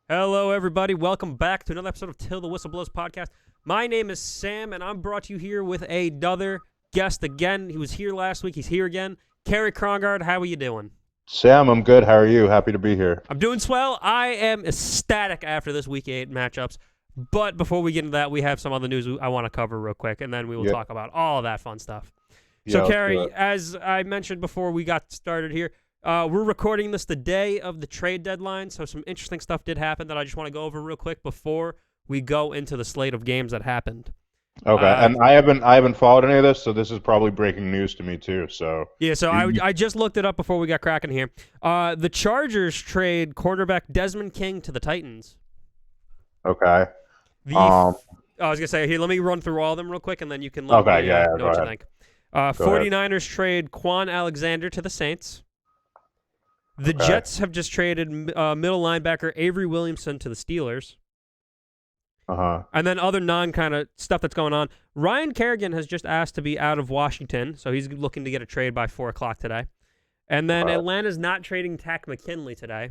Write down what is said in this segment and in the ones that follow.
Hello, everybody. Welcome back to another episode of Till the Whistle Blows podcast. My name is Sam, and I'm brought to you here with another guest again. He was here last week. He's here again. Cary Krongard, how are you doing? Sam, I'm good. How are you? Happy to be here. I'm doing swell. I am ecstatic after this Week 8 matchups. But before we get into that, we have some other news I want to cover real quick, and then we will talk about all of that fun stuff. So, Cary, as I mentioned before we got started here, we're recording this the day of the trade deadline, so some interesting stuff did happen that I just want to go over real quick before we go into the slate of games that happened. Okay, and I haven't followed any of this, so this is probably breaking news to me too. So I just looked it up before we got cracking here. The Chargers trade quarterback Desmond King to the Titans. Okay. I was gonna say here. Let me run through all of them real quick, and then you can let me know what you think. 49ers trade Quan Alexander to the Saints. The Jets have just traded middle linebacker Avery Williamson to the Steelers. And then other non-kind of stuff that's going on. Ryan Kerrigan has just asked to be out of Washington, so he's looking to get a trade by 4 o'clock today. And then Atlanta's not trading Takk McKinley today.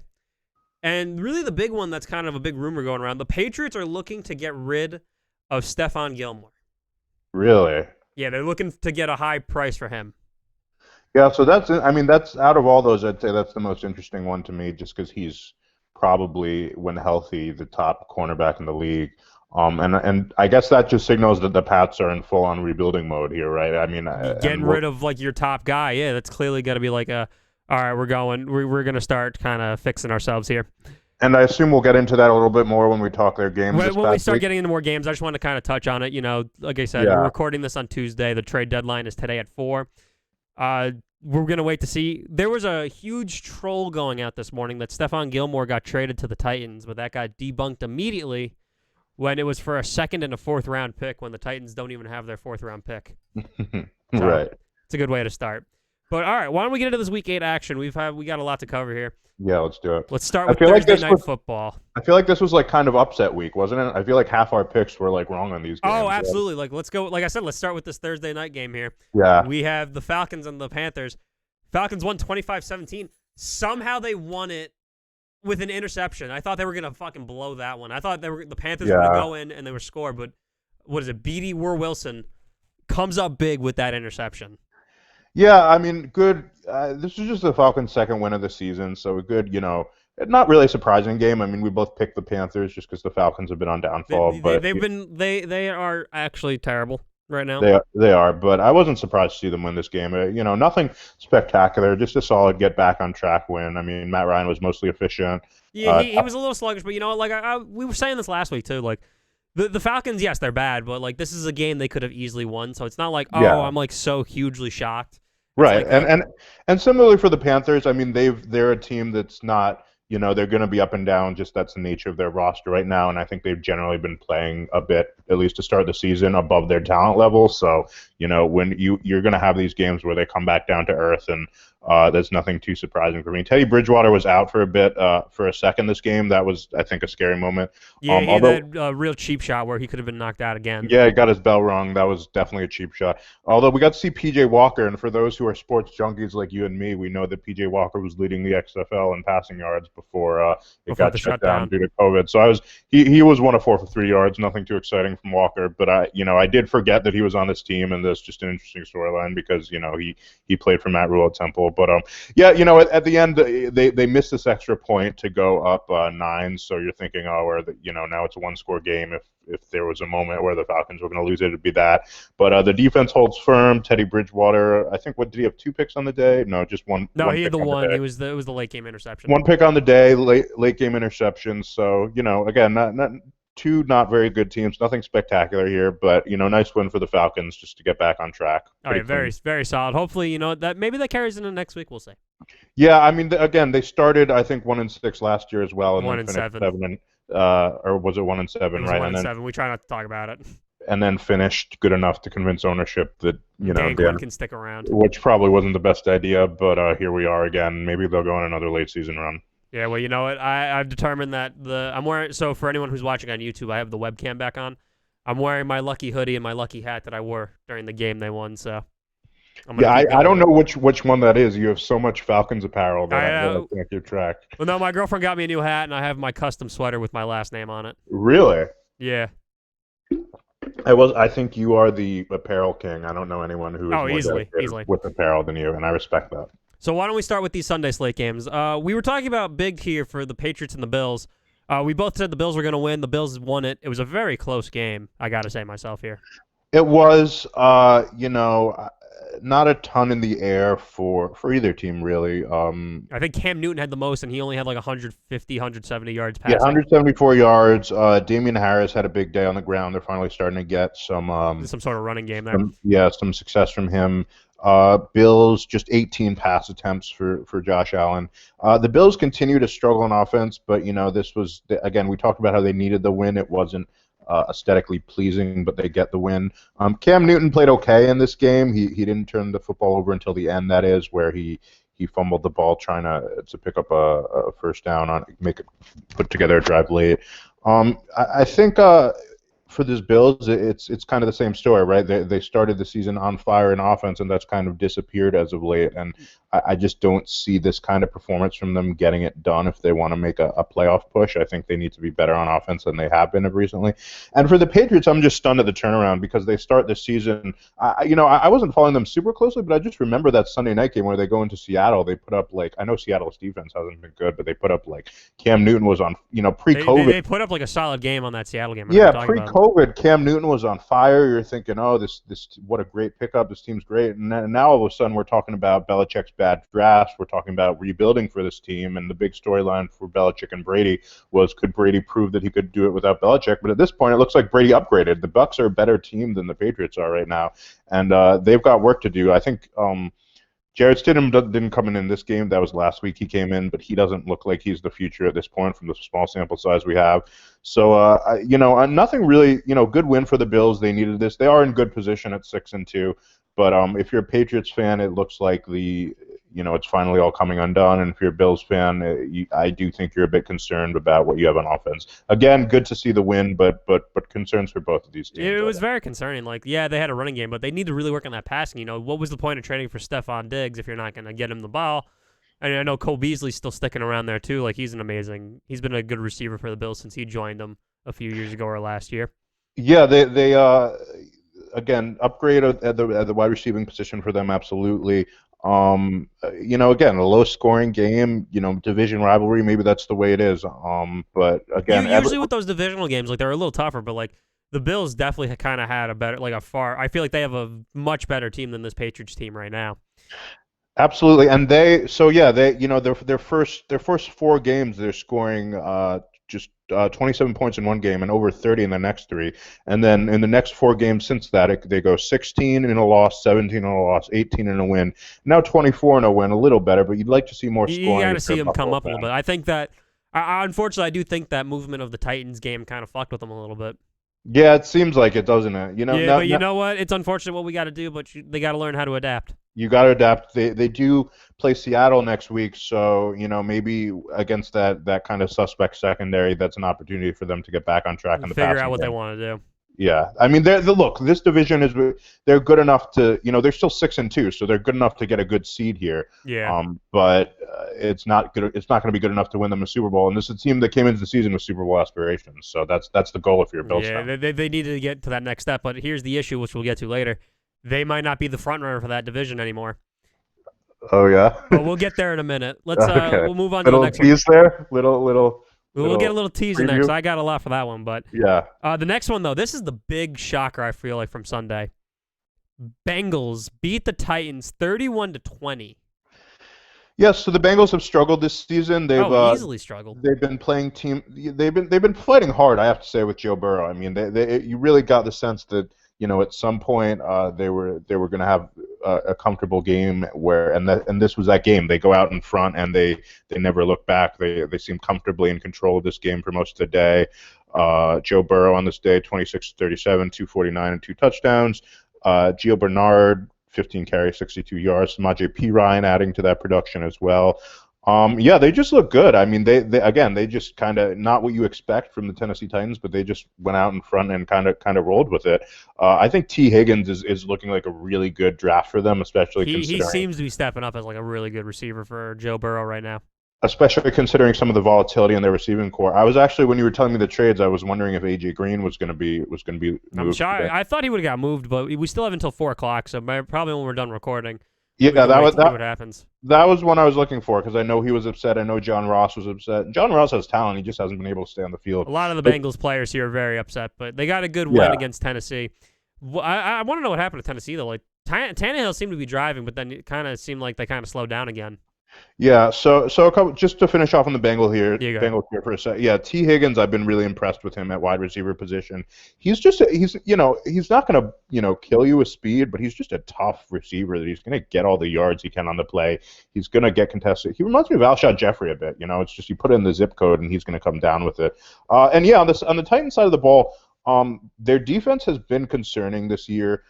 And really the big one that's kind of a big rumor going around, the Patriots are looking to get rid of Stephon Gilmore. Really? Yeah, they're looking to get a high price for him. Yeah, so that's out of all those, I'd say that's the most interesting one to me, just because he's probably, when healthy, the top cornerback in the league. And I guess that just signals that the Pats are in full-on rebuilding mode here, right? I mean, getting rid of like your top guy, yeah, that's clearly got to be like all right, we're going to start kind of fixing ourselves here. And I assume we'll get into that a little bit more when we talk their games. When we start getting into more games, I just want to kind of touch on it. You know, like I said, we're recording this on Tuesday. The trade deadline is today at 4. We're going to wait to see. There was a huge troll going out this morning that Stephon Gilmore got traded to the Titans, but that got debunked immediately when it was for a 2nd and a 4th round pick when the Titans don't even have their 4th round pick. Right. It's a good way to start. But all right, why don't we get into this Week 8 action? We got a lot to cover here. Yeah, let's do it. Let's start with Thursday Night Football. I feel like this was like kind of upset week, wasn't it? I feel like half our picks were like wrong on these games. Oh, absolutely. Like let's go. Like I said, let's start with this Thursday night game here. Yeah. We have the Falcons and the Panthers. Falcons won 25-17. Somehow they won it with an interception. I thought they were going to fucking blow that one. I thought the Panthers were going to go in and they were score, but what is it? B.D. Wilson comes up big with that interception. Yeah, I mean, good. This is just the Falcons' second win of the season, so a good, not really a surprising game. I mean, we both picked the Panthers just because the Falcons have been on downfall. They are actually terrible right now. They are, but I wasn't surprised to see them win this game. Nothing spectacular, just a solid get back on track win. I mean, Matt Ryan was mostly efficient. Yeah, he was a little sluggish, but we were saying this last week too, like. The Falcons, yes, they're bad, but like this is a game they could have easily won, so it's not like I'm like so hugely shocked. Right, and similarly for the Panthers, I mean they're a team that's not, they're going to be up and down. Just that's the nature of their roster right now, and I think they've generally been playing a bit, at least to start the season, above their talent level. So when you're going to have these games where they come back down to earth, and there's nothing too surprising for me. Teddy Bridgewater was out for a bit, for a second this game. That was, I think, a scary moment. Yeah, he had that real cheap shot where he could have been knocked out again. Yeah, he got his bell rung. That was definitely a cheap shot. Although we got to see P.J. Walker, and for those who are sports junkies like you and me, we know that P.J. Walker was leading the XFL in passing yards before it got shut down due to COVID. So he was 1 of 4 for 3 yards. Nothing too exciting from Walker, but I did forget that he was on this team, and that's just an interesting storyline because he played for Matt Rule at Temple. But at the end they missed this extra point to go up 9. So you're thinking, now it's a 1-score game. If there was a moment where the Falcons were going to lose it, it'd be that. But the defense holds firm. Teddy Bridgewater, I think, did he have 2 picks on the day? No, just one. No, one he had the pick one. It was the late game interception. 1 pick on the day, late game interception. So again, not two not very good teams. Nothing spectacular here, but nice win for the Falcons just to get back on track. Oh yeah, very very solid. Hopefully, that maybe that carries into next week. We'll see. Yeah, I mean, again, they started I think 1-6 last year as well, and 1-7. 7 or was it 1-7? Right, 1-7. We try not to talk about it. And then finished good enough to convince ownership that Dan Quinn can stick around, which probably wasn't the best idea. But here we are again. Maybe they'll go on another late season run. Yeah, well, you know what? I've determined that I'm wearing. So for anyone who's watching on YouTube, I have the webcam back on. I'm wearing my lucky hoodie and my lucky hat that I wore during the game they won. So I don't know which one that is. You have so much Falcons apparel that I can't keep track. Well, no, my girlfriend got me a new hat, and I have my custom sweater with my last name on it. Really? Yeah. I think you are the apparel king. I don't know anyone who is more easily with apparel than you, and I respect that. So why don't we start with these Sunday slate games? We were talking about big here for the Patriots and the Bills. We both said the Bills were going to win. The Bills won it. It was a very close game, I got to say myself here. It was, not a ton in the air for either team, really. I think Cam Newton had the most, and he only had like 150, 170 yards passing. Yeah, 174 yards. Damian Harris had a big day on the ground. They're finally starting to get some sort of running game there. Some success from him. Bills, just 18 pass attempts for Josh Allen. The Bills continue to struggle on offense, but, this was, again, we talked about how they needed the win. It wasn't aesthetically pleasing, but they get the win. Cam Newton played okay in this game. He didn't turn the football over until the end, that is, where he fumbled the ball trying to pick up a first down, put together a drive late. I think for this Bills, it's kind of the same story, right? They started the season on fire in offense, and that's kind of disappeared as of late. And I just don't see this kind of performance from them getting it done if they want to make a playoff push. I think they need to be better on offense than they have been recently. And for the Patriots, I'm just stunned at the turnaround because they start the season. I wasn't following them super closely, but I just remember that Sunday night game where they go into Seattle. They put up I know Seattle's defense hasn't been good, but they put up Cam Newton was on pre-COVID. They put up a solid game on that Seattle game. Yeah, pre-COVID, Cam Newton was on fire. You're thinking, oh, this what a great pickup. This team's great. And now all of a sudden we're talking about Belichick's bad drafts. We're talking about rebuilding for this team. And the big storyline for Belichick and Brady was, could Brady prove that he could do it without Belichick? But at this point, it looks like Brady upgraded. The Bucs are a better team than the Patriots are right now. And they've got work to do. I think Jarrett Stidham didn't come in this game. That was last week he came in, but he doesn't look like he's the future at this point from the small sample size we have. So, nothing really, good win for the Bills. They needed this. They are in good position at 6-2. But if you're a Patriots fan, it looks like it's finally all coming undone. And if you're a Bills fan, I do think you're a bit concerned about what you have on offense. Again, good to see the win, but concerns for both of these teams. It was very concerning. They had a running game, but they need to really work on that passing. What was the point of trading for Stephon Diggs if you're not going to get him the ball? And I know Cole Beasley's still sticking around there too. He's been a good receiver for the Bills since he joined them a few years ago or last year. Yeah, they again upgrade at the wide receiving position for them, absolutely. Again, a low-scoring game, division rivalry, maybe that's the way it is. But again, usually with those divisional games, they're a little tougher. But the Bills definitely kind of had a better, I feel like they have a much better team than this Patriots team right now. Absolutely, and their first 4 games, they're scoring just 27 points in one game and over 30 in the next 3. And then in the next 4 games since that, they go 16 in a loss, 17 in a loss, 18 in a win. Now 24 in a win, a little better, but you'd like to see more scoring. You got to see them come up a little bit. I think that, unfortunately, I do think that movement of the Titans game kind of fucked with them a little bit. Yeah, it seems like it, doesn't it? You know what? It's unfortunate what we got to do, but they got to learn how to adapt. You got to adapt. They do play Seattle next week, so maybe against that kind of suspect secondary, that's an opportunity for them to get back on track in the figure out what they want to do. Yeah, I mean, look, this division they're good enough to, they're still 6-2, so they're good enough to get a good seed here. Yeah. But it's not good. It's not going to be good enough to win them a Super Bowl. And this is a team that came into the season with Super Bowl aspirations. So that's the goal if you're a Bills fan. Yeah, they needed to get to that next step. But here's the issue, which we'll get to later. They might not be the front runner for that division anymore. Oh yeah. But we'll get there in a minute. Let's we'll move on to the next one. Little tease there. Little. We'll get a little tease in there because I got a lot for that one. But yeah. The next one, though, this is the big shocker, I feel like, from Sunday. Bengals beat the Titans 31-20. Yes, so the Bengals have struggled this season. They've easily struggled. They've been playing They've been fighting hard, I have to say, with Joe Burrow. I mean, you really got the sense that at some point they were going to have a comfortable game and this was that game. They go out in front and they never look back. They seem comfortably in control of this game for most of the day. Joe Burrow on this day, 26-37, 249 and 2 touchdowns. Gio Bernard, 15 carries, 62 yards. Samaje Perine adding to that production as well. Yeah, they just look good. I mean, they just kind of not what you expect from the Tennessee Titans, but they just went out in front and kind of rolled with it. I think T. Higgins is looking like a really good draft for them, especially He considering seems to be stepping up as like a really good receiver for Joe Burrow right now. Especially considering some of the volatility in their receiving core. I was actually, when you were telling me the trades, I was wondering if AJ Green was going to be moved. I'm sure. I thought he would have got moved, but we still have until 4:00, so probably when we're done recording. Yeah, that was what happens. That was one I was looking for because I know he was upset. I know John Ross was upset. John Ross has talent; he just hasn't been able to stay on the field. A lot of the Bengals players here are very upset, but they got a good win against Tennessee. I want to know what happened to Tennessee though. Like Tannehill seemed to be driving, but then it kind of seemed like they kind of slowed down again. Yeah, so a couple, just to finish off on the Bengals here for a sec. Yeah, T. Higgins, I've been really impressed with him at wide receiver position. He's not going to kill you with speed, but he's just a tough receiver that he's going to get all the yards he can on the play. He's going to get contested. He reminds me of Alshon Jeffrey a bit. It's just you put in the zip code and he's going to come down with it. And yeah, on the Titans side of the ball, their defense has been concerning this year.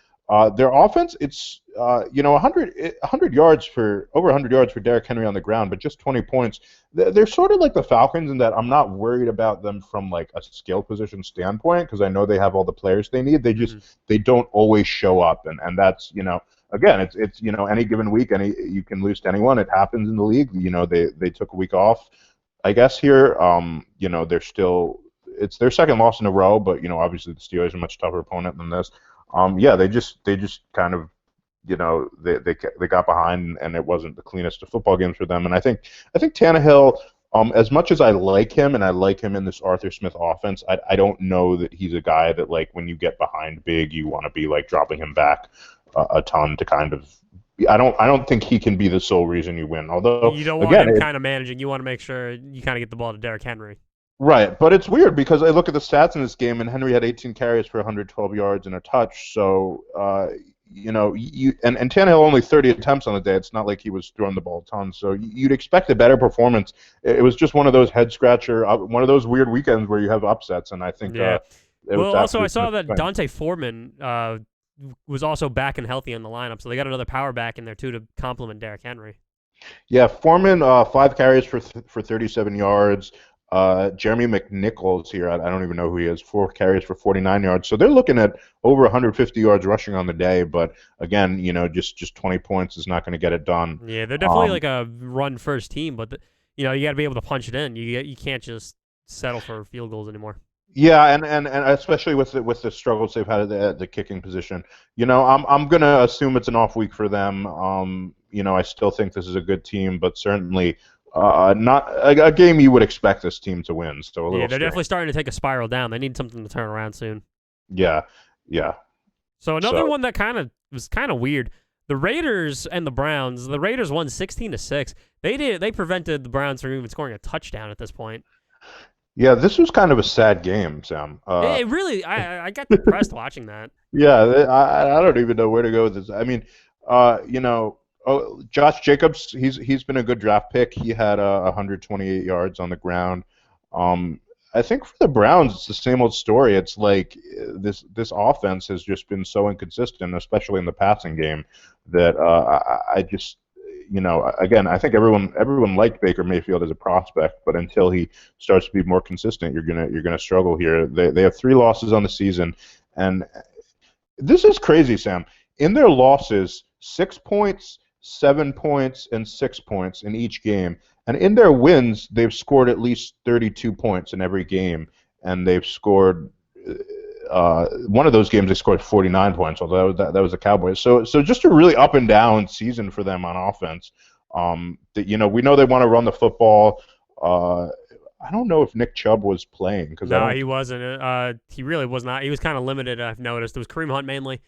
Their offense, it's 100 yards for over 100 yards for Derrick Henry on the ground, but just 20 points. They're sort of like the Falcons in that I'm not worried about them from like a skill position standpoint because I know they have all the players they need. They don't always show up, and that's again it's any given week you can lose to anyone. It happens in the league. They took a week off, I guess here. It's their second loss in a row, but obviously the Steelers are a much tougher opponent than this. They just kind of, they got behind, and it wasn't the cleanest of football games for them. And I think Tannehill, as much as I like him, and I like him in this Arthur Smith offense, I don't know that he's a guy that like when you get behind big, you want to be like dropping him back a ton to kind of. I don't think he can be the sole reason you win. Although you don't want him kind of managing, you want to make sure you kind of get the ball to Derrick Henry. Right, but it's weird because I look at the stats in this game, and Henry had 18 carries for 112 yards and a touch. So, and Tannehill only 30 attempts on the day. It's not like he was throwing the ball a ton. So you'd expect a better performance. It was just one of those head scratcher, one of those weird weekends where you have upsets, and I think. Yeah. Also I saw that Dante Foreman was also back and healthy in the lineup, so they got another power back in there too to complement Derrick Henry. Yeah, Foreman 5 carries for 37 yards. Jeremy McNichols here, I don't even know who he is, 4 carries for 49 yards. So they're looking at over 150 yards rushing on the day. But again, just 20 points is not going to get it done. Yeah, they're definitely like a run-first team, but you got to be able to punch it in. You can't just settle for field goals anymore. Yeah, and especially with the struggles they've had at the kicking position. I'm gonna assume it's an off week for them. I still think this is a good team, but certainly. Not a game you would expect this team to win. So they're definitely starting to take a spiral down. They need something to turn around soon. Yeah. So another one that was kind of weird. The Raiders and the Browns. The Raiders won 16-6. They prevented the Browns from even scoring a touchdown at this point. Yeah, this was kind of a sad game, Sam. It really, I got depressed watching that. Yeah, I don't even know where to go with this. I mean, Josh Jacobs, he's been a good draft pick. He had 128 yards on the ground. I think for the Browns, it's the same old story. It's like this offense has just been so inconsistent, especially in the passing game, that I just again, I think everyone liked Baker Mayfield as a prospect, but until he starts to be more consistent, you're gonna struggle here. They have 3 losses on the season, and this is crazy, Sam. In their losses, 6 points, 7 points, and 6 points in each game. And in their wins, they've scored at least 32 points in every game. And they've scored one of those games they scored 49 points, although that was the Cowboys. So just a really up and down season for them on offense. We know they want to run the football. I don't know if Nick Chubb was playing. No, he wasn't. He really was not. He was kind of limited, I've noticed. It was Kareem Hunt mainly.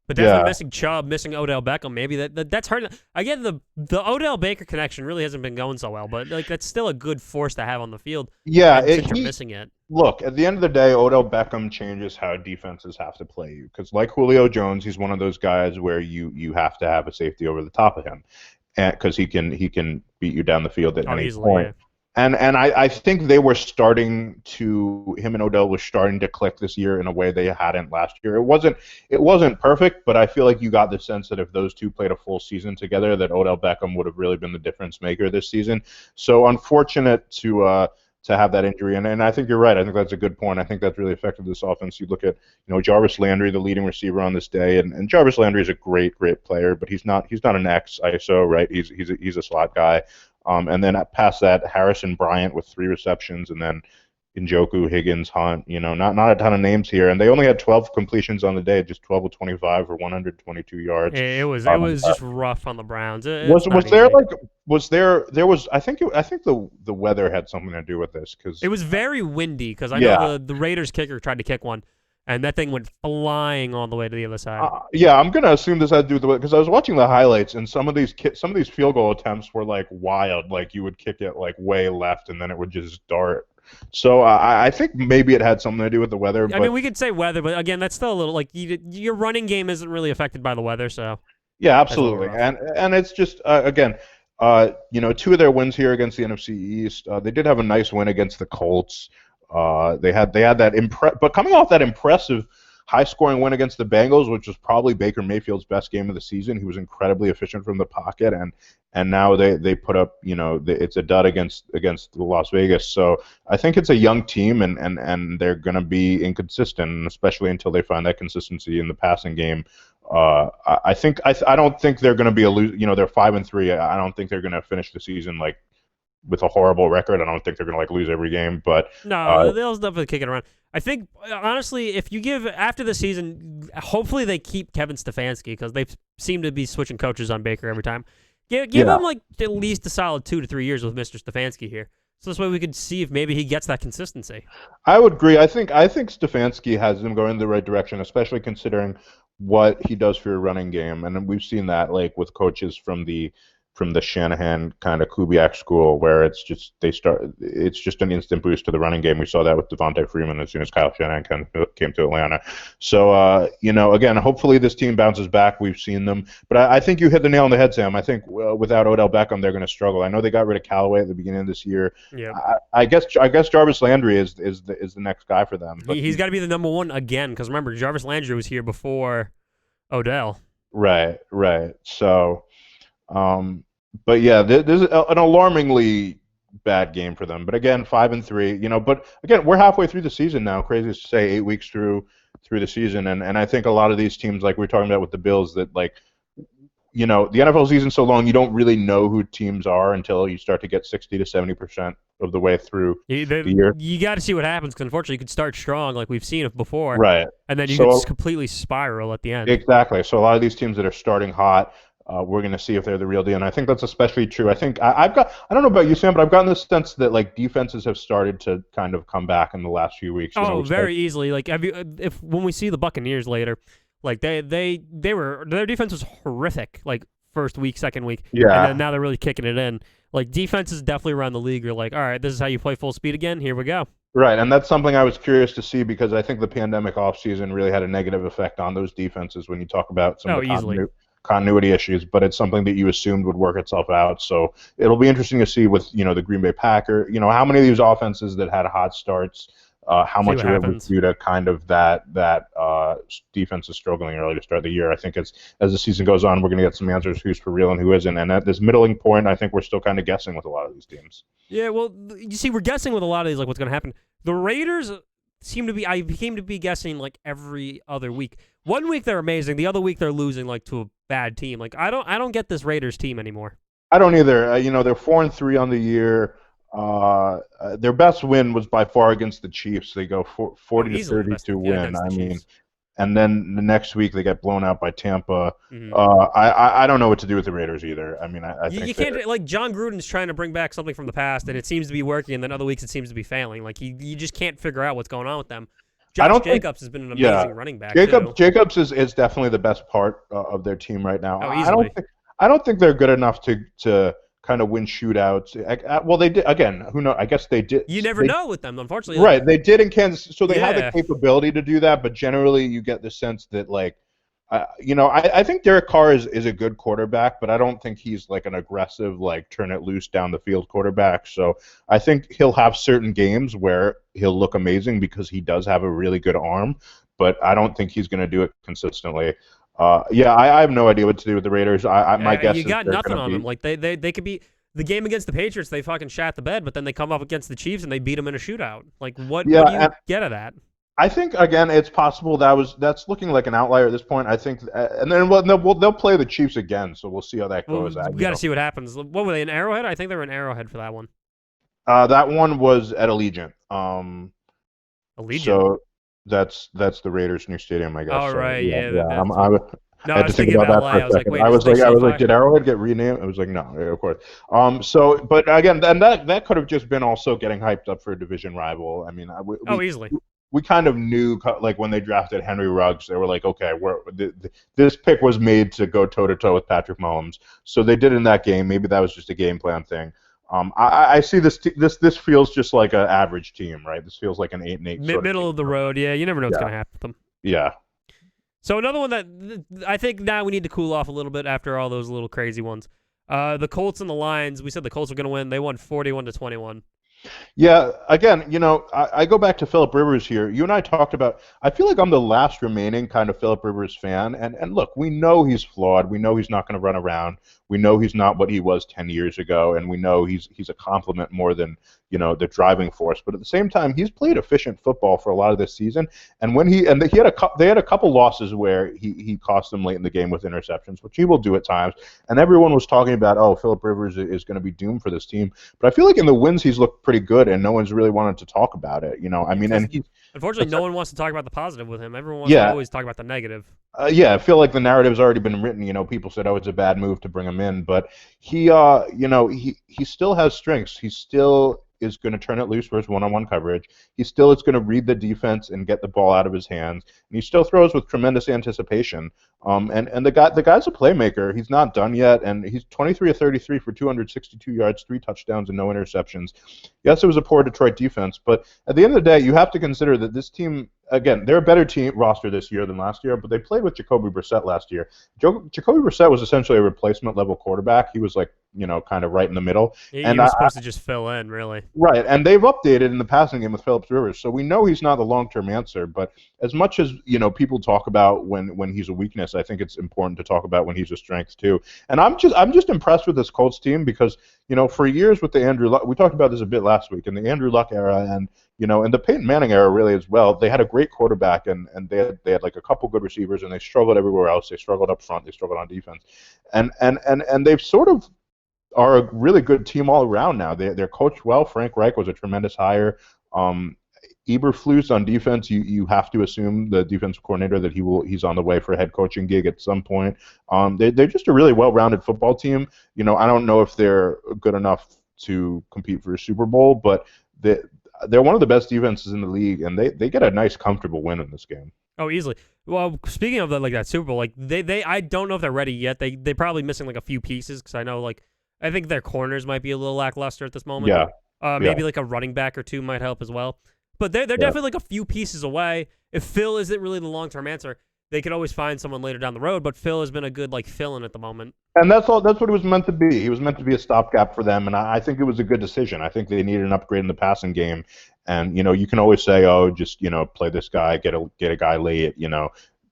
But definitely missing Chubb, missing Odell Beckham, maybe that's hard. Again, the Odell Baker connection really hasn't been going so well, but like that's still a good force to have on the field. Yeah, since you're missing it. Look, at the end of the day, Odell Beckham changes how defenses have to play you because, like Julio Jones, he's one of those guys where you have to have a safety over the top of him, because he can beat you down the field at any point. And I think they were starting to him and Odell was starting to click this year in a way they hadn't last year. It wasn't perfect, but I feel like you got the sense that if those two played a full season together, that Odell Beckham would have really been the difference maker this season. So unfortunate to have that injury, and I think you're right. I think that's a good point. I think that's really affected this offense. You look at Jarvis Landry, the leading receiver on this day, and Jarvis Landry is a great player, but he's not an X ISO, right? He's a slot guy. And then past that, Harrison Bryant with 3 receptions, and then Njoku, Higgins, Hunt. Not a ton of names here, and they only had 12 completions on the day, just 12 of 25 for 122 yards. It was just rough on the Browns. I think the weather had something to do with this because it was very windy. Because I know the Raiders kicker tried to kick one, and that thing went flying all the way to the other side. I'm gonna assume this had to do with the weather because I was watching the highlights and some of these field goal attempts were like wild. Like you would kick it like way left and then it would just dart. So I think maybe it had something to do with the weather. I mean, we could say weather, but again, that's still a little like your running game isn't really affected by the weather. So yeah, absolutely, and it's just again, 2 of their wins here against the NFC East. They did have a nice win against the Colts. They had that but coming off that impressive high-scoring win against the Bengals, which was probably Baker Mayfield's best game of the season. He was incredibly efficient from the pocket, and now they put up, it's a dud against Las Vegas. So I think it's a young team, and they're going to be inconsistent, especially until they find that consistency in the passing game. I don't think they're going to be they're 5-3. I don't think they're going to finish the season like with a horrible record. I don't think they're going to lose every game, but no, they'll definitely kick it around. I think honestly, if you give after the season, hopefully they keep Kevin Stefanski because they seem to be switching coaches on Baker every time. Give him at least a solid 2 to 3 years with Mr. Stefanski here. So this way we could see if maybe he gets that consistency. I would agree. I think Stefanski has him going in the right direction, especially considering what he does for your running game, and we've seen that with coaches from the Shanahan kind of Kubiak school, where it's just an instant boost to the running game. We saw that with Devontae Freeman as soon as Kyle Shanahan came to Atlanta. So again, hopefully this team bounces back. We've seen them, but I think you hit the nail on the head, Sam. I think without Odell Beckham, they're going to struggle. I know they got rid of Callaway at the beginning of this year. Yeah. I guess Jarvis Landry is the next guy for them. But he's got to be the number 1 again, because remember Jarvis Landry was here before Odell. Right. So. But yeah, there's an alarmingly bad game for them. But again, 5-3. But again, we're halfway through the season now. Crazy to say, 8 weeks through the season, and I think a lot of these teams, like we were talking about with the Bills, that the NFL season's so long, you don't really know who teams are until you start to get 60 to 70% of the way through the year. You got to see what happens because unfortunately, you could start strong like we've seen it before, right? And then you could just completely spiral at the end. Exactly. So a lot of these teams that are starting hot. We're going to see if they're the real deal, and I think that's especially true. I think I don't know about you, Sam, but I've gotten the sense that defenses have started to kind of come back in the last few weeks. Very easily. When we see the Buccaneers later, their defense was horrific. First week, second week, yeah, and then now they're really kicking it in. Defenses definitely around the league are all right, this is how you play full speed again. Here we go. Right, and that's something I was curious to see because I think the pandemic offseason really had a negative effect on those defenses when you talk about some of the continuity issues, but it's something that you assumed would work itself out. So it'll be interesting to see with the Green Bay Packers, how many of these offenses that had hot starts, how much of it was due to kind of that defense is struggling early to start the year. I think as the season goes on, we're going to get some answers who's for real and who isn't. And at this middling point, I think we're still kind of guessing with a lot of these teams. Yeah, well, you see, we're guessing with a lot of these, what's going to happen. The Raiders I became to be guessing every other week. 1 week they're amazing, the other week they're losing to a bad team. I don't get this Raiders team anymore. I don't either. They're 4-3 on the year. Their best win was by far against the Chiefs. They go 40-32 win. And then the next week they get blown out by Tampa. Mm-hmm. I don't know what to do with the Raiders either. I think you can't John Gruden's trying to bring back something from the past, and it seems to be working, and then other weeks it seems to be failing. You just can't figure out what's going on with them. Josh Jacobs has been an amazing running back. Jacobs is definitely the best part of their team right now. I don't think they're good enough to kind of win shootouts. Well, they did again. Who knows? I guess they did. You never know with them, unfortunately. Right, they did in Kansas, so they have the capability to do that. But generally, you get the sense that I think Derek Carr is a good quarterback, but I don't think he's like an aggressive, like turn it loose down the field quarterback. So I think he'll have certain games where he'll look amazing because he does have a really good arm, but I don't think he's going to do it consistently. I have no idea what to do with the Raiders. My guess is you got nothing on them. Be... Like they could be the game against the Patriots. They fucking shat the bed, but then they come up against the Chiefs and they beat them in a shootout. Like what do you get of that? I think again, it's possible that's looking like an outlier at this point. I think, and then they'll play the Chiefs again, so we'll see how that goes. We got to see what happens. What were they in Arrowhead? I think they were in Arrowhead for that one. That one was at Allegiant. Allegiant. So that's the Raiders' new stadium, I guess. Oh right, yeah. I had to think about that for a second. I was like, did Arrowhead get renamed? I was like, no, of course. But again, and that could have just been also getting hyped up for a division rival. I mean, easily. We kind of knew, like when they drafted Henry Ruggs, they were like, okay, this pick was made to go toe to toe with Patrick Mahomes, so they did in that game. Maybe that was just a game plan thing. I see this feels just like an average team, right? This feels like an 8-8 middle of the road. Yeah, you never know what's gonna happen with them. Yeah. So another one that I think now we need to cool off a little bit after all those little crazy ones. The Colts and the Lions. We said the Colts were gonna win. They won 41-21. Yeah, again, I go back to Phillip Rivers here. You and I talked about, I feel like I'm the last remaining kind of Phillip Rivers fan. And look, we know he's flawed. We know he's not going to run around. We know he's not what he was 10 years ago. And we know he's a compliment more than, the driving force. But at the same time, he's played efficient football for a lot of this season. And they had a couple losses where he cost them late in the game with interceptions, which he will do at times. And everyone was talking about, oh, Phillip Rivers is going to be doomed for this team. But I feel like in the wins, he's looked pretty good, and no one's really wanted to talk about it. I mean, and unfortunately, no one wants to talk about the positive with him. Everyone wants to always talk about the negative. I feel like the narrative's already been written. People said, oh, it's a bad move to bring him in, but he still has strengths. He still is going to turn it loose for his one-on-one coverage. He still is going to read the defense and get the ball out of his hands. And he still throws with tremendous anticipation. And the guy's a playmaker. He's not done yet, and he's 23 of 33 for 262 yards, 3 touchdowns, and no interceptions. Yes, it was a poor Detroit defense, but at the end of the day, you have to consider that this team, again, they're a better team roster this year than last year, but they played with Jacoby Brissett last year. Jacoby Brissett was essentially a replacement-level quarterback. He was like, kind of right in the middle. Yeah, he was supposed to just fill in, really. Right, and they've updated in the passing game with Phillips Rivers, so we know he's not the long-term answer, but as much as, people talk about when he's a weakness, I think it's important to talk about when he's a strength, too. And I'm just impressed with this Colts team because, for years with the Andrew Luck, we talked about this a bit last week, in the Andrew Luck era and and the Peyton Manning era really as well, they had a great quarterback and they had like a couple good receivers and they struggled everywhere else. They struggled up front, they struggled on defense. And they've sort of are a really good team all around now. They're coached well. Frank Reich was a tremendous hire. Eberflus on defense, you have to assume, the defensive coordinator, that he's on the way for a head coaching gig at some point. They're just a really well-rounded football team. I don't know if they're good enough to compete for a Super Bowl, but they're one of the best defenses in the league, and they get a nice, comfortable win in this game. Oh, easily. Well, speaking of that Super Bowl, I don't know if they're ready yet. They're probably missing a few pieces because I think their corners might be a little lackluster at this moment. Yeah. Maybe a running back or two might help as well. But they're definitely a few pieces away. If Phil isn't really the long-term answer, they could always find someone later down the road. But Phil has been a good fill-in at the moment. And that's what he was meant to be. He was meant to be a stopgap for them, and I think it was a good decision. I think they needed an upgrade in the passing game. And you can always say, oh, just play this guy, get a guy late,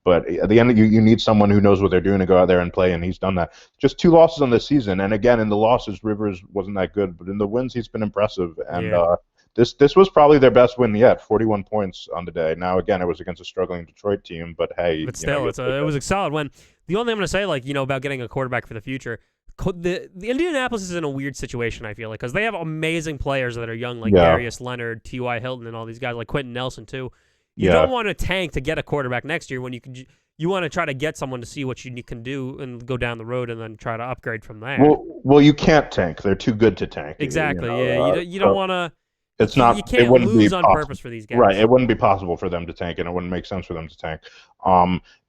But at the end, you need someone who knows what they're doing to go out there and play, and he's done that. Just 2 losses on this season, and again, in the losses, Rivers wasn't that good, but in the wins, he's been impressive. And this was probably their best win yet, 41 points on the day. Now, again, it was against a struggling Detroit team, but hey. But still, it was a solid win. The only thing I'm going to say, about getting a quarterback for the future, the Indianapolis is in a weird situation, I feel like, because they have amazing players that are young, like Darius Leonard, T.Y. Hilton, and all these guys, like Quentin Nelson, too. You don't want to tank to get a quarterback next year when you want to try to get someone to see what you can do and go down the road and then try to upgrade from there. Well, you can't tank. They're too good to tank. Exactly. You don't want to. It's not. You can't lose on purpose for these guys. Right. It wouldn't be possible for them to tank, and it wouldn't make sense for them to tank.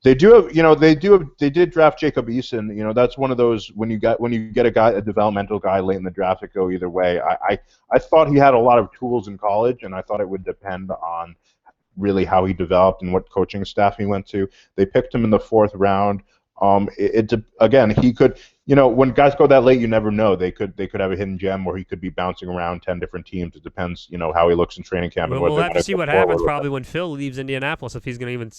They did draft Jacob Eason. That's one of those when you get a developmental guy late in the draft, it go either way. I thought he had a lot of tools in college, and I thought it would depend on really how he developed and what coaching staff he went to. They picked him in the 4th round. Again, he could, when guys go that late, you never know. They could have a hidden gem, or he could be bouncing around 10 different teams. It depends, how he looks in training camp. We'll have to see what happens probably when Phil leaves Indianapolis, if he's going to even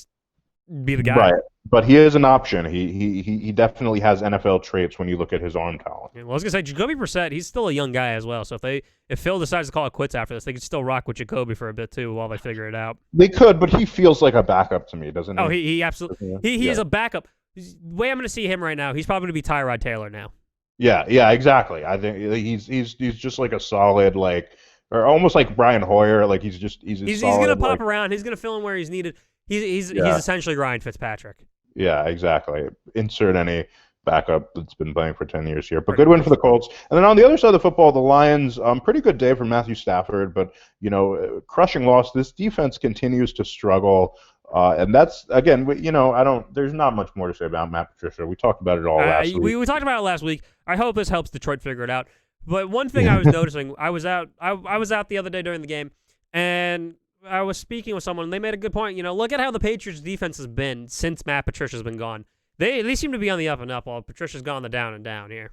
be the guy. Right, but he is an option. He definitely has NFL traits when you look at his arm talent. Yeah, well, I was gonna say Jacoby Brissett. He's still a young guy as well. So if Phil decides to call it quits after this, they could still rock with Jacoby for a bit too while they figure it out. They could, but he feels like a backup to me, doesn't he? Oh, he absolutely. He is a backup. The way I'm gonna see him right now, he's probably gonna be Tyrod Taylor now. Yeah, exactly. I think he's just like a solid, like, or almost like Brian Hoyer. Like he's gonna pop around. He's gonna fill in where he's needed. He's essentially Ryan Fitzpatrick. Yeah, exactly. Insert any backup that's been playing for 10 years here. But good win for the Colts. And then on the other side of the football, the Lions, pretty good day for Matthew Stafford, but, crushing loss. This defense continues to struggle. And that's, again, there's not much more to say about Matt Patricia. We talked about it all last week. We talked about it last week. I hope this helps Detroit figure it out. But one thing I was noticing, I was out the other day during the game, and I was speaking with someone, and they made a good point. Look at how the Patriots' defense has been since Matt Patricia's been gone. They seem to be on the up and up, while Patricia's gone the down and down here.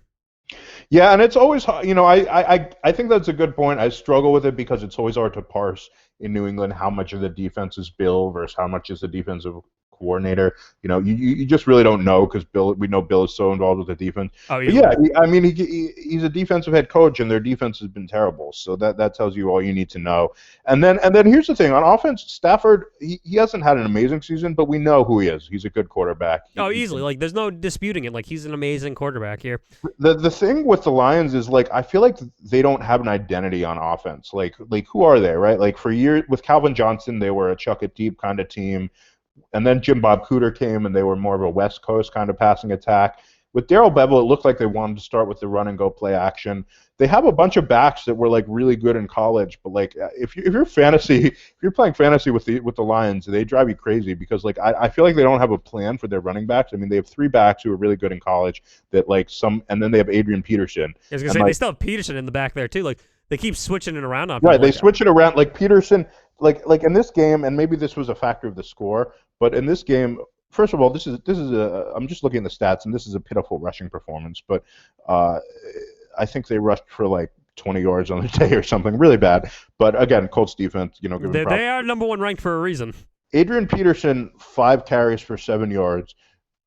Yeah, and it's always, I think that's a good point. I struggle with it because it's always hard to parse in New England how much of the defense is Bill versus how much is the defensive coordinator. You just really don't know, because we know Bill is so involved with the defense. Oh yeah, he's a defensive head coach, and their defense has been terrible. So that tells you all you need to know. And then here's the thing on offense: Stafford, he hasn't had an amazing season, but we know who he is. He's a good quarterback. Easily. Like there's no disputing it. Like he's an amazing quarterback here. The thing with the Lions is, like, I feel like they don't have an identity on offense. Like who are they, right? Like for years with Calvin Johnson, they were a chuck it deep kind of team. And then Jim Bob Cooter came, and they were more of a West Coast kind of passing attack. With Darrell Bevell, it looked like they wanted to start with the run and go play action. They have a bunch of backs that were like really good in college, but like if you're playing fantasy with the Lions, they drive you crazy, because like I feel like they don't have a plan for their running backs. I mean, they have 3 backs who are really good in college that and then they have Adrian Peterson. I was gonna say they still have Peterson in the back there too. Like they keep switching it around on. Right, they switch it around. Like Peterson, like in this game, and maybe this was a factor of the score, but in this game, first of all, this is I'm just looking at the stats, and this is a pitiful rushing performance. But I think they rushed for like 20 yards on the day or something, really bad. But again, Colts defense, they are number 1 ranked for a reason. Adrian Peterson, 5 carries for 7 yards.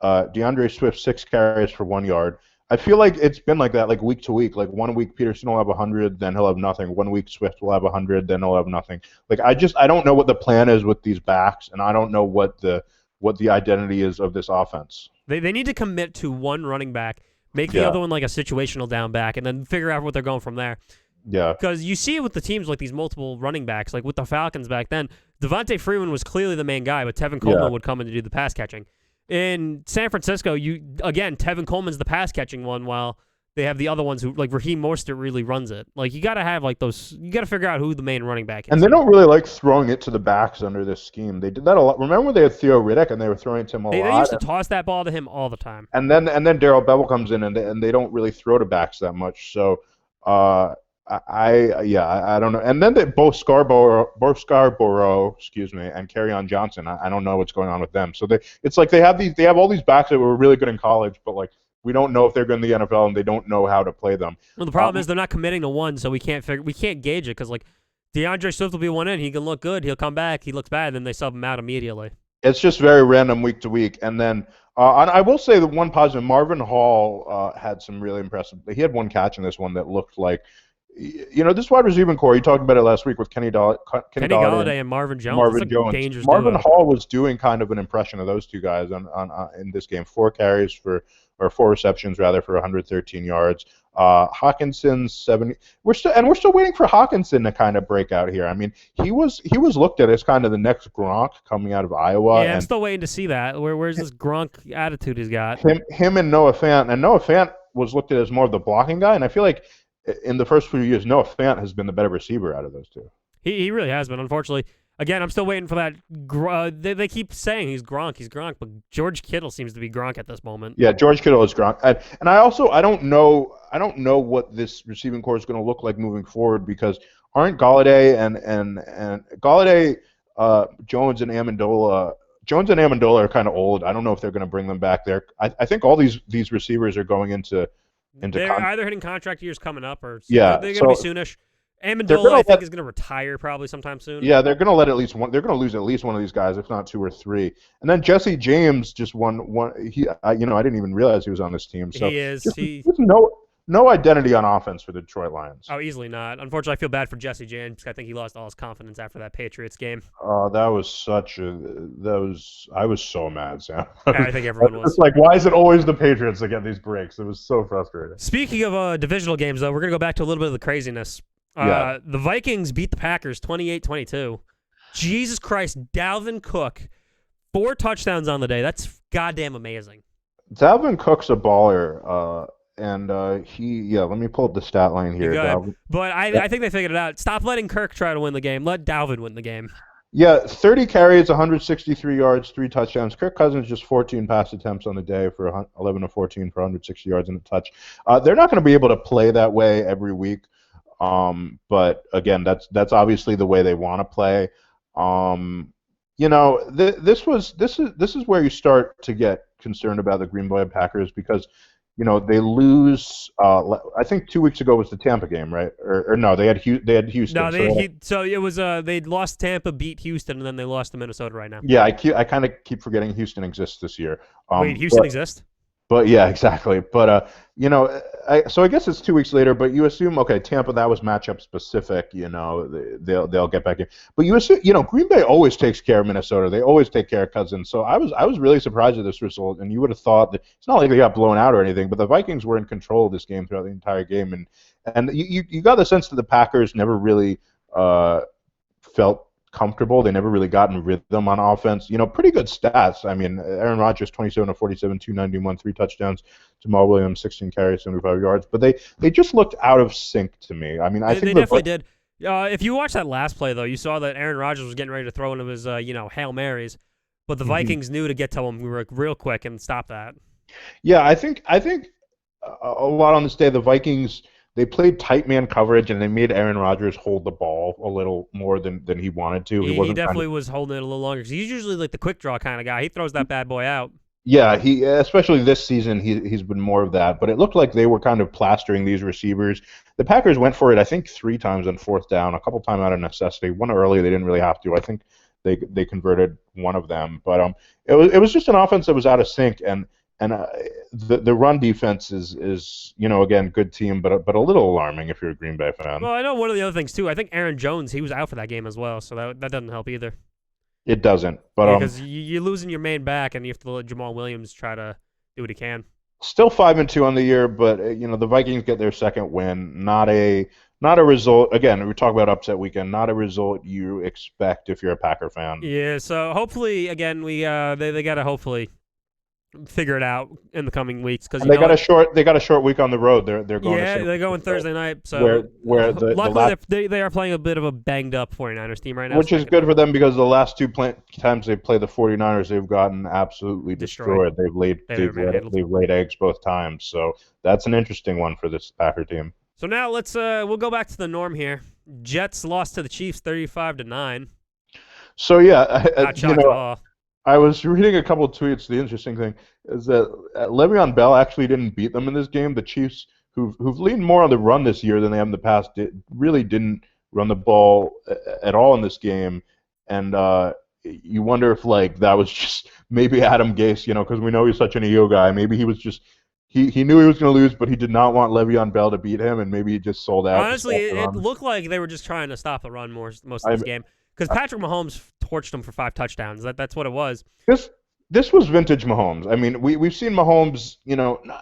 DeAndre Swift, 6 carries for 1 yard. I feel like it's been like that, like week to week. Like 1 week Peterson will have 100, then he'll have nothing. 1 week Swift will have 100, then he'll have nothing. Like I don't know what the plan is with these backs, and I don't know what the identity is of this offense. They need to commit to one running back, make the other one like a situational down back, and then figure out what they're going from there. Yeah. Because you see it with the teams like these multiple running backs, like with the Falcons back then, Devontae Freeman was clearly the main guy, but Tevin Coleman would come in to do the pass catching. In San Francisco, Tevin Coleman's the pass catching one, while they have the other ones who, like Raheem Mostert, really runs it. Like you got to have like those. You got to figure out who the main running back is. And they don't really like throwing it to the backs under this scheme. They did that a lot. Remember when they had Theo Riddick and they were throwing it to him a lot? They used to toss that ball to him all the time. And then Darrell Bevell comes in, and they don't really throw to backs that much. So I don't know. And then both Scarborough, and Kerryon Johnson. I don't know what's going on with them. So it's like they have all these backs that were really good in college, but like we don't know if they're good in the NFL, and they don't know how to play them. Well, the problem is they're not committing to one, so we can't gauge it, because like DeAndre Swift will be one in, he can look good, he'll come back, he looks bad, and then they sub him out immediately. It's just very random week to week. And then I will say the one positive, Marvin Hall had some really impressive. He had 1 catch in this one that looked like. This wide receiving core, you talked about it last week with Kenny Golladay and Marvin Jones. Marvin Hall was doing kind of an impression of those 2 guys in this game. 4 receptions rather for 113 yards. Hawkinson's 70. We're still waiting for Hawkinson to kind of break out here. I mean, he was looked at as kind of the next Gronk coming out of Iowa. Yeah, I'm still waiting to see that. Where's this Gronk attitude he's got? Him and Noah Fant, and Noah Fant was looked at as more of the blocking guy, and I feel like in the first few years, Noah Fant has been the better receiver out of those 2. He really has been, unfortunately. Again, I'm still waiting for that. They keep saying he's Gronk, but George Kittle seems to be Gronk at this moment. Yeah, George Kittle is Gronk, and I don't know what this receiving core is going to look like moving forward, because aren't Golladay and Golladay Jones and Amendola. Jones and Amendola are kind of old. I don't know if they're going to bring them back there. I think all these receivers are going into. They're either hitting contract years coming up, or yeah, they're going to be soonish. Amendola, I think, is going to retire probably sometime soon. Yeah, they're going to let at least one. They're going to lose at least one of these guys, if not two or three. And then Jesse James just won. I didn't even realize he was on this team. So he is. Just no identity on offense for the Detroit Lions. Oh, easily not. Unfortunately, I feel bad for Jesse James. I think he lost all his confidence after that Patriots game. That was I was so mad, Sam. I think everyone was. It's like, why is it always the Patriots that get these breaks? It was so frustrating. Speaking of divisional games, though, we're going to go back to a little bit of the craziness. The Vikings beat the Packers 28-22. Jesus Christ, Dalvin Cook, 4 touchdowns on the day. That's goddamn amazing. Dalvin Cook's a baller. And let me pull up the stat line here. But I think they figured it out. Stop letting Kirk try to win the game. Let Dalvin win the game. Yeah, 30 carries, 163 yards, 3 touchdowns. Kirk Cousins just 14 pass attempts on the day for 11 of 14 for 160 yards and a touch. They're not going to be able to play that way every week. But again, that's obviously the way they want to play. This is where you start to get concerned about the Green Bay Packers because they lose. I think 2 weeks ago was the Tampa game, right? Or no, they had Houston. No, it was they lost Tampa, beat Houston, and then they lost to Minnesota right now. Yeah, I kind of keep forgetting Houston exists this year. Wait, Houston exists? But yeah, exactly. But so I guess it's 2 weeks later. But you assume, okay, Tampa, that was matchup specific. They'll get back in. But you assume, Green Bay always takes care of Minnesota. They always take care of Cousins. So I was really surprised at this result. And you would have thought that it's not like they got blown out or anything. But the Vikings were in control of this game throughout the entire game. And you got the sense that the Packers never really felt comfortable. They never really got in rhythm on offense. Pretty good stats. I mean, Aaron Rodgers, 27 of 47, 291, 3 touchdowns. Jamal Williams, 16 carries, 75 yards. But they just looked out of sync to me. I mean, I think they definitely did. If you watch that last play, though, you saw that Aaron Rodgers was getting ready to throw one of his, Hail Marys. But the Vikings knew to get to him real quick and stop that. Yeah, I think a lot on this day, the Vikings, they played tight man coverage, and they made Aaron Rodgers hold the ball a little more than he wanted to. He definitely was holding it a little longer because he's usually like the quick draw kind of guy. He throws that bad boy out. Yeah, he especially this season, he's been more of that. But it looked like they were kind of plastering these receivers. The Packers went for it, I think, 3 times on 4th down, a couple times out of necessity. One early, they didn't really have to. I think they converted one of them. But it was just an offense that was out of sync, and the run defense is again, good team, but a little alarming if you're a Green Bay fan. Well, I know one of the other things too. I think Aaron Jones, he was out for that game as well, so that doesn't help either. It doesn't, but because you're losing your main back, and you have to let Jamal Williams try to do what he can. Still 5-2 on the year, but the Vikings get their second win. Not a result. Again, we talk about upset weekend. Not a result you expect if you're a Packer fan. Yeah. So hopefully, again, they gotta hopefully figure it out in the coming weeks because they got a short week on the road. They're going. Yeah, they're going Thursday night. So luckily they are playing a bit of a banged up 49ers team right now, which is good for them because the last 2 times they play the 49ers, they've gotten absolutely destroyed. They've laid eggs both times. So that's an interesting one for this Packer team. So now we'll go back to the norm here. Jets lost to the Chiefs 35-9. So yeah, not shocked at all. I was reading a couple of tweets. The interesting thing is that Le'Veon Bell actually didn't beat them in this game. The Chiefs, who've leaned more on the run this year than they have in the past, really didn't run the ball at all in this game. And you wonder if that was just maybe Adam Gase, because we know he's such an EO guy. Maybe he was just he knew he was going to lose, but he did not want Le'Veon Bell to beat him, and maybe he just sold out. Honestly, it looked like they were just trying to stop the run most of this game. Because Patrick Mahomes torched him for 5 touchdowns. That's what it was. This was vintage Mahomes. I mean, we've seen Mahomes,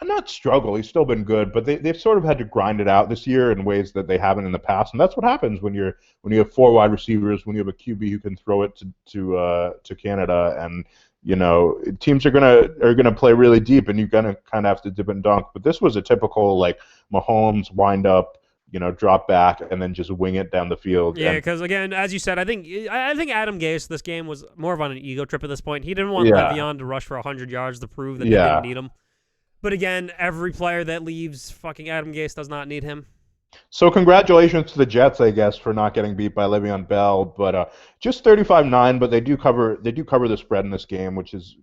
not struggle. He's still been good, but they've sort of had to grind it out this year in ways that they haven't in the past. And that's what happens when you have 4 wide receivers, when you have a QB who can throw it to Canada, and teams are gonna play really deep, and you're gonna kind of have to dip and dunk. But this was a typical Mahomes wind up, drop back and then just wing it down the field. Yeah, because again, as you said, I think Adam Gase, this game was more of on an ego trip at this point. He didn't want Le'Veon to rush for 100 yards to prove that they didn't need him. But again, every player that leaves fucking Adam Gase does not need him. So congratulations to the Jets, I guess, for not getting beat by Le'Veon Bell, but just 35-9. But they do cover the spread in this game, which is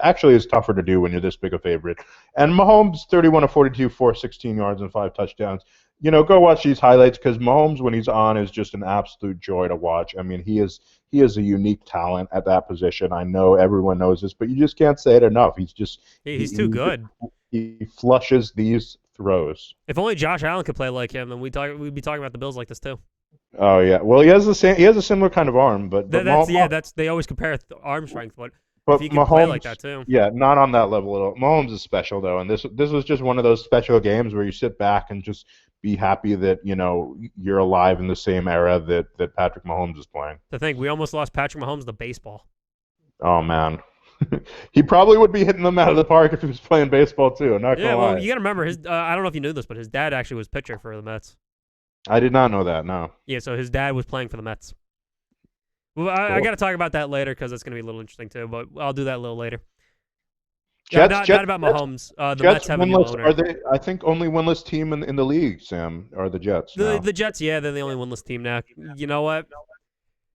actually is tougher to do when you're this big a favorite. And Mahomes 31-42, 416 yards and 5 touchdowns. Go watch these highlights because Mahomes, when he's on, is just an absolute joy to watch. I mean, he is a unique talent at that position. I know everyone knows this, but you just can't say it enough. He's too good. He flushes these throws. If only Josh Allen could play like him, then we'd be talking about the Bills like this too. Oh yeah, well he has a similar kind of arm, but they always compare arm strength, but if he can Mahomes, play like that too. Yeah, not on that level at all. Mahomes is special though, and this was just one of those special games where you sit back and just be happy that you're alive in the same era that Patrick Mahomes is playing. To think we almost lost Patrick Mahomes to baseball. Oh man. He probably would be hitting them out of the park if he was playing baseball too. Not gonna lie. You got to remember his. I don't know if you knew this, but his dad actually was pitcher for the Mets. I did not know that. No. Yeah, so his dad was playing for the Mets. Well, I got to talk about that later because it's going to be a little interesting too. But I'll do that a little later. Not about Mahomes. The Mets have a new owner. Are they? I think only winless team in the league. Sam, are the Jets. The Jets, yeah, they're the only winless team now. You know what?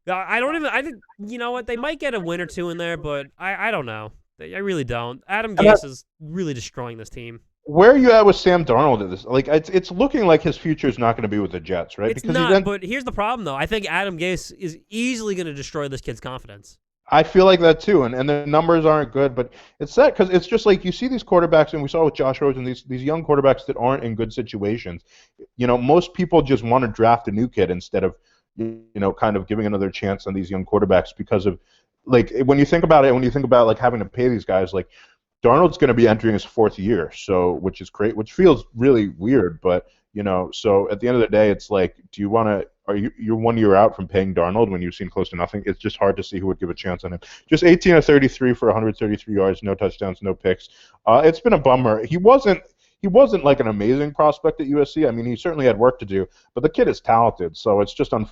I think you know what? They might get a win or two in there, but I don't know. I really don't. Adam Gase is really destroying this team. Where are you at with Sam Darnold at this? Like, it's looking like his future is not going to be with the Jets, right? It's not, but here's the problem, though. I think Adam Gase is easily going to destroy this kid's confidence. I feel like that, too, and the numbers aren't good, but it's sad because it's just like you see these quarterbacks, and we saw with Josh Rosen, these young quarterbacks that aren't in good situations. Most people just want to draft a new kid instead of kind of giving another chance on these young quarterbacks because of, like, when you think about like having to pay these guys, like Darnold's going to be entering his 4th year, so which is great, which feels really weird, but so at the end of the day, it's like, do you want to? You're 1 year out from paying Darnold when you've seen close to nothing? It's just hard to see who would give a chance on him. Just 18 of 33 for 133 yards, no touchdowns, no picks. It's been a bummer. He wasn't like an amazing prospect at USC. I mean, he certainly had work to do, but the kid is talented. So it's just and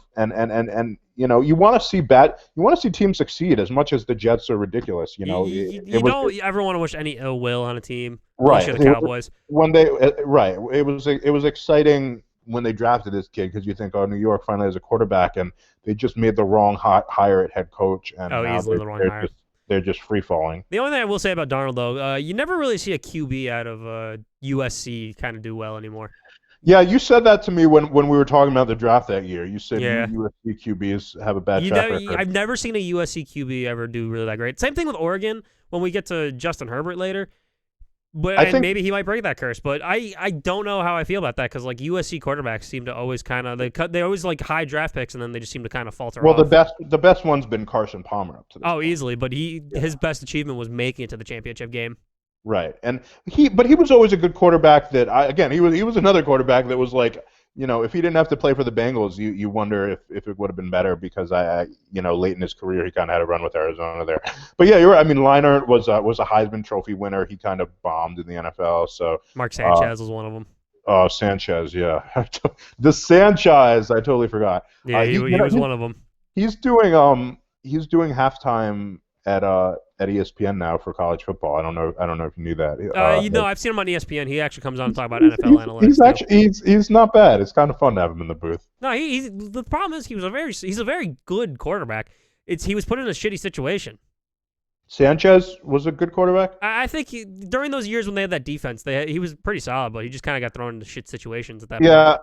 you want to see teams succeed as much as the Jets are ridiculous. You don't ever want to wish any ill will on a team, right? The Cowboys. It was exciting when they drafted this kid because you think, oh, New York finally has a quarterback, and they just made the wrong hire at head coach, and easily the wrong hire. They're just free falling. The only thing I will say about Darnold, though, you never really see a QB out of USC kind of do well anymore. Yeah, you said that to me when we were talking about the draft that year. You said USC QBs have a bad track record. I've never seen a USC QB ever do really that great. Same thing with Oregon when we get to Justin Herbert later. But I think maybe he might break that curse. But I don't know how I feel about that because like USC quarterbacks seem to always kind of they always like high draft picks and then they just seem to kind of falter off. The best one's been Carson Palmer up to this point. Easily. But his best achievement was making it to the championship game. Right, and he was always a good quarterback. He was another quarterback that was like, if he didn't have to play for the Bengals, you wonder if it would have been better because late in his career he kind of had a run with Arizona there. But yeah, you're right. I mean, Leinart was a Heisman Trophy winner. He kind of bombed in the NFL. So Mark Sanchez was one of them. Oh, Sanchez, yeah, the Sanchez. I totally forgot. Yeah, he was one of them. He's doing halftime at ESPN now for college football. I don't know if you knew that. I've seen him on ESPN. He actually comes on to talk about NFL analytics. He's not bad. It's kind of fun to have him in the booth. No, the problem is he's a very good quarterback. He was put in a shitty situation. Sanchez was a good quarterback. I think during those years when they had that defense, he was pretty solid, but he just kind of got thrown into shit situations at that point. Yeah.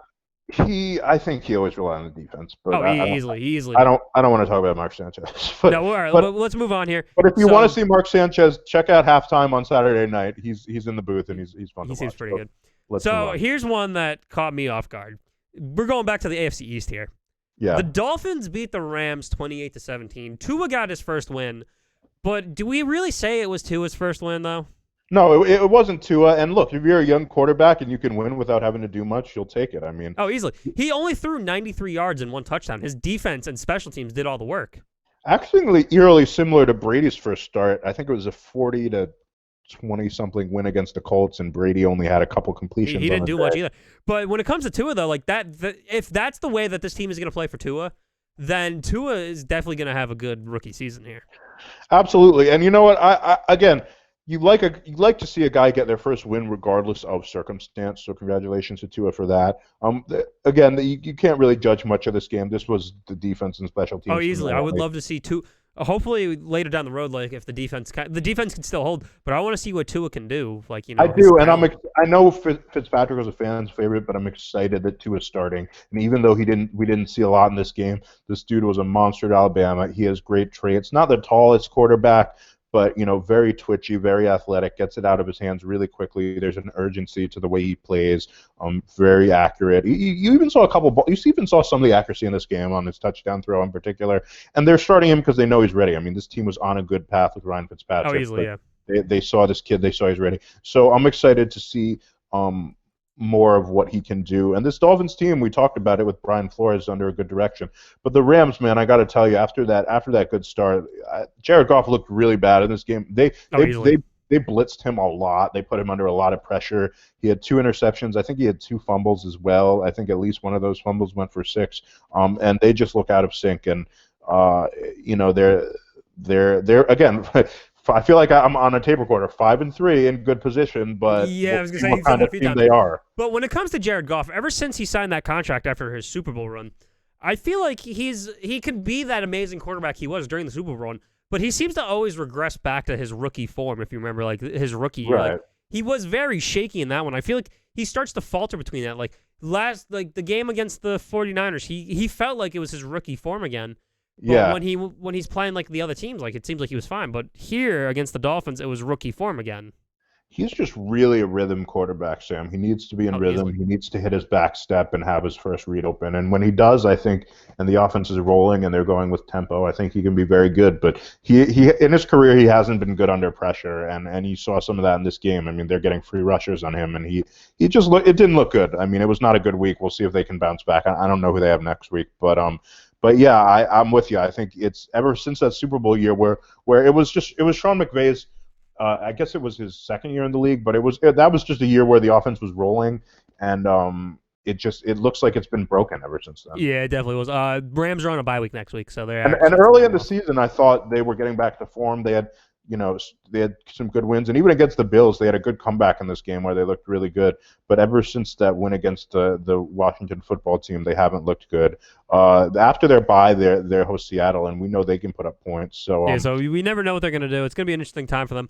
I think he always relied on the defense. But easily. I don't want to talk about Mark Sanchez. But, no, all right. But let's move on here. But if you want to see Mark Sanchez, check out halftime on Saturday night. He's in the booth and he's fun to watch. He seems pretty good. So here's one that caught me off guard. We're going back to the AFC East here. Yeah. The Dolphins beat the Rams 28-17. Tua got his first win, but do we really say it was Tua's first win though? No, it wasn't Tua. And look, if you're a young quarterback and you can win without having to do much, you'll take it. I mean, easily. He only threw 93 yards and 1 touchdown. His defense and special teams did all the work. Actually, eerily similar to Brady's first start. I think it was a 40-20-something win against the Colts, and Brady only had a couple completions. He didn't do much either. But when it comes to Tua, though, like if that's the way that this team is going to play for Tua, then Tua is definitely going to have a good rookie season here. Absolutely. And you know what? I again. you like to see a guy get their first win regardless of circumstance. So congratulations to Tua for that. Again, you can't really judge much of this game. This was the defense and special teams. Oh, easily. I would love to see Tua. Hopefully later down the road, like if the defense can still hold, but I want to see what Tua can do. Like I do, and I know Fitzpatrick was a fan's favorite, but I'm excited that Tua's starting. And even though we didn't see a lot in this game, this dude was a monster at Alabama. He has great traits. Not the tallest quarterback, but very twitchy, very athletic, gets it out of his hands really quickly. There's an urgency to the way he plays. Very accurate. You even saw some of the accuracy in this game on his touchdown throw in particular. And they're starting him because they know he's ready. I mean, this team was on a good path with Ryan Fitzpatrick. Oh, easily, yeah. They saw this kid. They saw he's ready. So I'm excited to see more of what he can do. And this Dolphins team, we talked about it with Brian Flores under a good direction. But the Rams, man, I got to tell you, after that good start, Jared Goff looked really bad in this game. They blitzed him a lot. They put him under a lot of pressure. He had 2 interceptions. I think he had 2 fumbles as well. I think at least one of those fumbles went for 6. And they just look out of sync. And they're again. I feel like I'm on a tape recorder, 5-3 in good position, but yeah, I was gonna say what kind of team they are. But when it comes to Jared Goff, ever since he signed that contract after his Super Bowl run, I feel like he could be that amazing quarterback he was during the Super Bowl run, but he seems to always regress back to his rookie form. If you remember, like his rookie year, right. Like, he was very shaky in that one. I feel like he starts to falter between that. Like the game against the 49ers, he felt like it was his rookie form again. But yeah. When he's playing like the other teams, like it seems like he was fine. But here against the Dolphins, it was rookie form again. He's just really a rhythm quarterback, Sam. He needs to be in rhythm. Easily. He needs to hit his back step and have his first read open. And when he does, I think, and the offense is rolling and they're going with tempo, I think he can be very good. But he in his career, he hasn't been good under pressure, and you saw some of that in this game. I mean, they're getting free rushers on him, and it didn't look good. I mean, it was not a good week. We'll see if they can bounce back. I don't know who they have next week, But yeah, I'm with you. I think it's ever since that Super Bowl year where it was Sean McVay's. I guess it was his second year in the league, but that was just a year where the offense was rolling, and it looks like it's been broken ever since then. Yeah, it definitely was. Rams are on a bye week next week, so they're and early in the season, I thought they were getting back to form. They had some good wins, and even against the Bills, they had a good comeback in this game where they looked really good. But ever since that win against the Washington football team, they haven't looked good. After their bye, they host Seattle, and we know they can put up points. So so we never know what they're going to do. It's going to be an interesting time for them.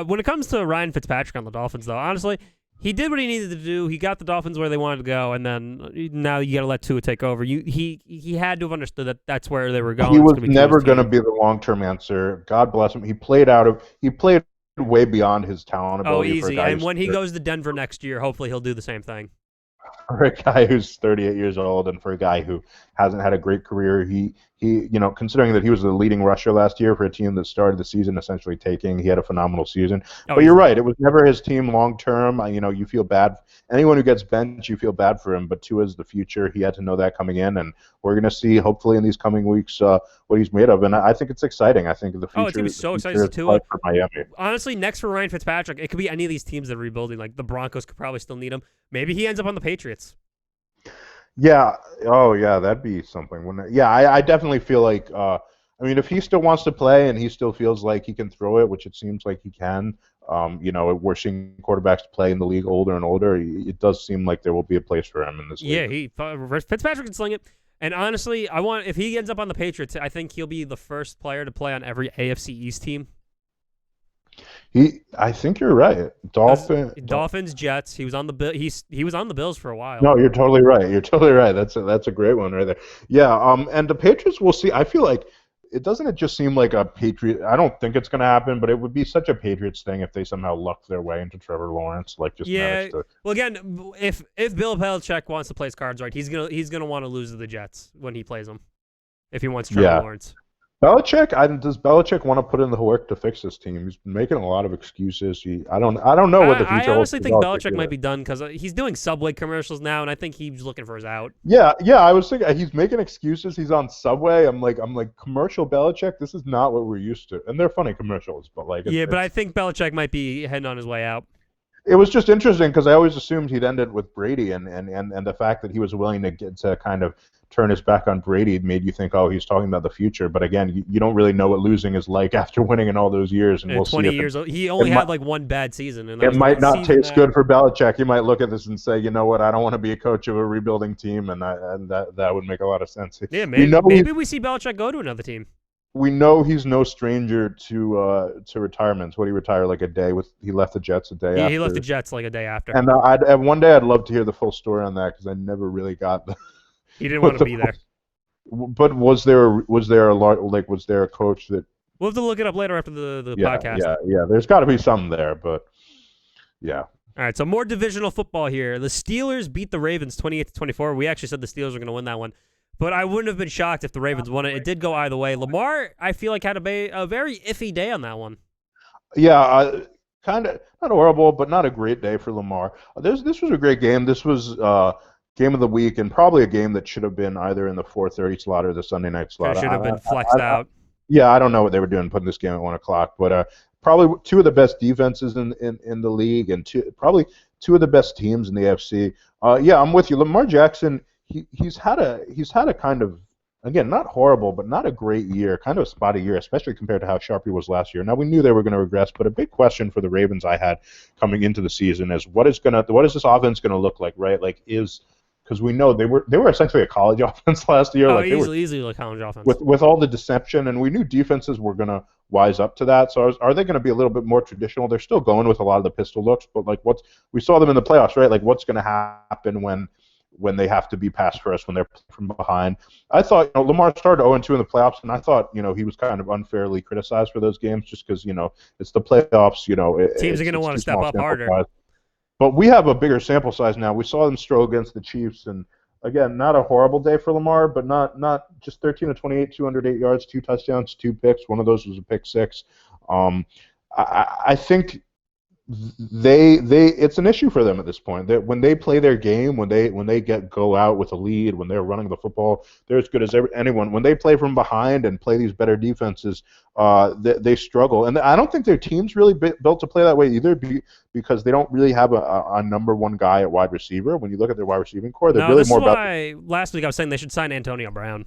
When it comes to Ryan Fitzpatrick on the Dolphins, though, honestly, he did what he needed to do. He got the Dolphins where they wanted to go, and then now you got to let Tua take over. He had to have understood that that's where they were going. He was never going to be the long-term answer. God bless him. He played way beyond his talent ability. Oh, easy. And when he goes to Denver next year, hopefully he'll do the same thing. For a guy who's 38 years old, and for a guy who hasn't had a great career, he considering that he was the leading rusher last year for a team that started the season essentially tanking, he had a phenomenal season. But you're right, it was never his team long term. You feel bad. Anyone who gets benched, you feel bad for him. But Tua's the future. He had to know that coming in, and we're going to see hopefully in these coming weeks what he's made of. And I think it's exciting. I think the future. Oh, it's going to be so exciting to Tua. For Miami. Honestly, next for Ryan Fitzpatrick, it could be any of these teams that are rebuilding. Like the Broncos could probably still need him. Maybe he ends up on the Patriots. Yeah. Oh, yeah. That'd be something. Yeah, I definitely feel like. If he still wants to play and he still feels like he can throw it, which it seems like he can. We're seeing quarterbacks play in the league older and older. It does seem like there will be a place for him in this league. Yeah, Fitzpatrick can sling it. And honestly, if he ends up on the Patriots, I think he'll be the first player to play on every AFC East team. I think you're right. Dolphins, Jets. He was on the he was on the Bills for a while. No, you're totally right. That's a great one right there. Yeah. And the Patriots, we'll see. I feel like it just seem like a Patriot. I don't think it's going to happen, but it would be such a Patriots thing if they somehow lucked their way into Trevor Lawrence. Managed to. Well, again, if Bill Belichick wants to play his cards right, he's gonna want to lose to the Jets when he plays them. If he wants Trevor Lawrence. Does Belichick want to put in the work to fix this team? He's been making a lot of excuses. I don't know what the future holds. I honestly think Belichick might be done because he's doing Subway commercials now, and I think he's looking for his out. Yeah. I was thinking he's making excuses. He's on Subway. I'm like commercial Belichick. This is not what we're used to, and they're funny commercials, but but I think Belichick might be heading on his way out. It was just interesting because I always assumed he'd end it with Brady, and the fact that he was willing to get to kind of turn his back on Brady made you think, oh, he's talking about the future. But again, you don't really know what losing is like after winning in all those years. And we'll 20 see. Years old. He only had like one bad season. And it might not taste good for Belichick. He might look at this and say, you know what, I don't want to be a coach of a rebuilding team, and that would make a lot of sense. Yeah, maybe we see Belichick go to another team. We know he's no stranger to retirements. What, he retired like a day with? He left the Jets a day after. Yeah, he left the Jets like a day after. And one day I'd love to hear the full story on that, because I never really got the. He didn't want to be there. But was there a coach that? We'll have to look it up later after the podcast. Yeah. There's got to be something there, but yeah. All right, so more divisional football here. The Steelers beat the Ravens 28-24. We actually said the Steelers were going to win that one. But I wouldn't have been shocked if the Ravens won it. It did go either way. Lamar, I feel like, had a very iffy day on that one. Yeah, kind of not horrible, but not a great day for Lamar. This was a great game. This was game of the week, and probably a game that should have been either in the 4:30 slot or the Sunday night slot. It should have been flexed out. Yeah, I don't know what they were doing putting this game at 1 o'clock, but probably two of the best defenses in the league, and probably two of the best teams in the AFC. Yeah, I'm with you. Lamar Jackson. He's had a kind of, again, not horrible, but not a great year, kind of a spotty year, especially compared to how sharp he was last year. Now, we knew they were going to regress, but a big question for the Ravens I had coming into the season is what is this offense going to look like, right? Like, because we know they were essentially a college offense last year. Oh, easily a college offense. With all the deception, and we knew defenses were going to wise up to that. So are they going to be a little bit more traditional? They're still going with a lot of the pistol looks, but like we saw them in the playoffs, right? Like, what's going to happen when they have to be pass first, when they're from behind. I thought, Lamar started 0-2 in the playoffs, and I thought, he was kind of unfairly criticized for those games just because, it's the playoffs, teams are going to want to step up harder. Size. But we have a bigger sample size now. We saw them struggle against the Chiefs, and again, not a horrible day for Lamar, but not just 13 of 28, 208 yards, 2 touchdowns, 2 picks. One of those was a pick six. I think it's an issue for them at this point. That when they play their game, when they go out with a lead, when they're running the football, they're as good as anyone. When they play from behind and play these better defenses, they struggle. And I don't think their team's really built to play that way either, because they don't really have a number one guy at wide receiver. When you look at their wide receiving core, they're really more about. Last week I was saying they should sign Antonio Brown.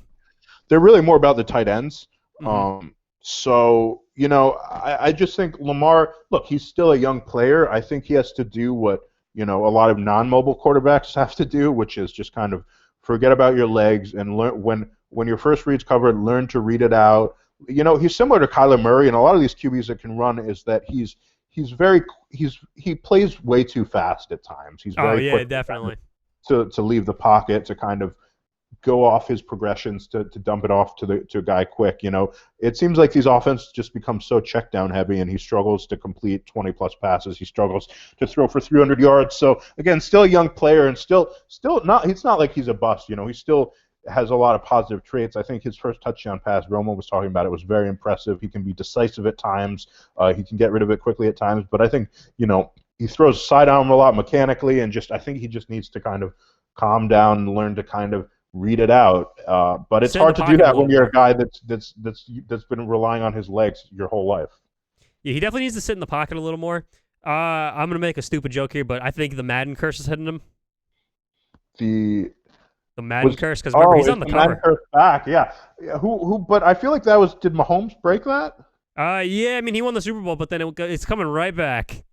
They're really more about the tight ends. Mm-hmm. So, I just think Lamar, look, he's still a young player. I think he has to do what, a lot of non-mobile quarterbacks have to do, which is just kind of forget about your legs and learn when your first read's covered, learn to read it out. He's similar to Kyler Murray, and a lot of these QBs that can run is that he plays way too fast at times. He's very quick definitely to leave the pocket, to kind of go off his progressions, to dump it off to a guy quick. It seems like these offenses just become so check down heavy, and he struggles to complete 20 plus passes. He struggles to throw for 300 yards. So again, still a young player, and still not. It's not like he's a bust. He still has a lot of positive traits. I think his first touchdown pass, Romo was talking about it, was very impressive. He can be decisive at times. He can get rid of it quickly at times. But I think he throws sidearm a lot mechanically, and I think he just needs to kind of calm down and learn to kind of read it out, but it's hard to do that when you're a guy that's been relying on his legs your whole life. Yeah, he definitely needs to sit in the pocket a little more. I'm gonna make a stupid joke here, but I think the Madden curse is hitting him. The Madden curse, because remember, he's on the cover. Madden curse back, yeah. Who? But I feel like did Mahomes break that? Yeah. I mean, he won the Super Bowl, but then it's coming right back.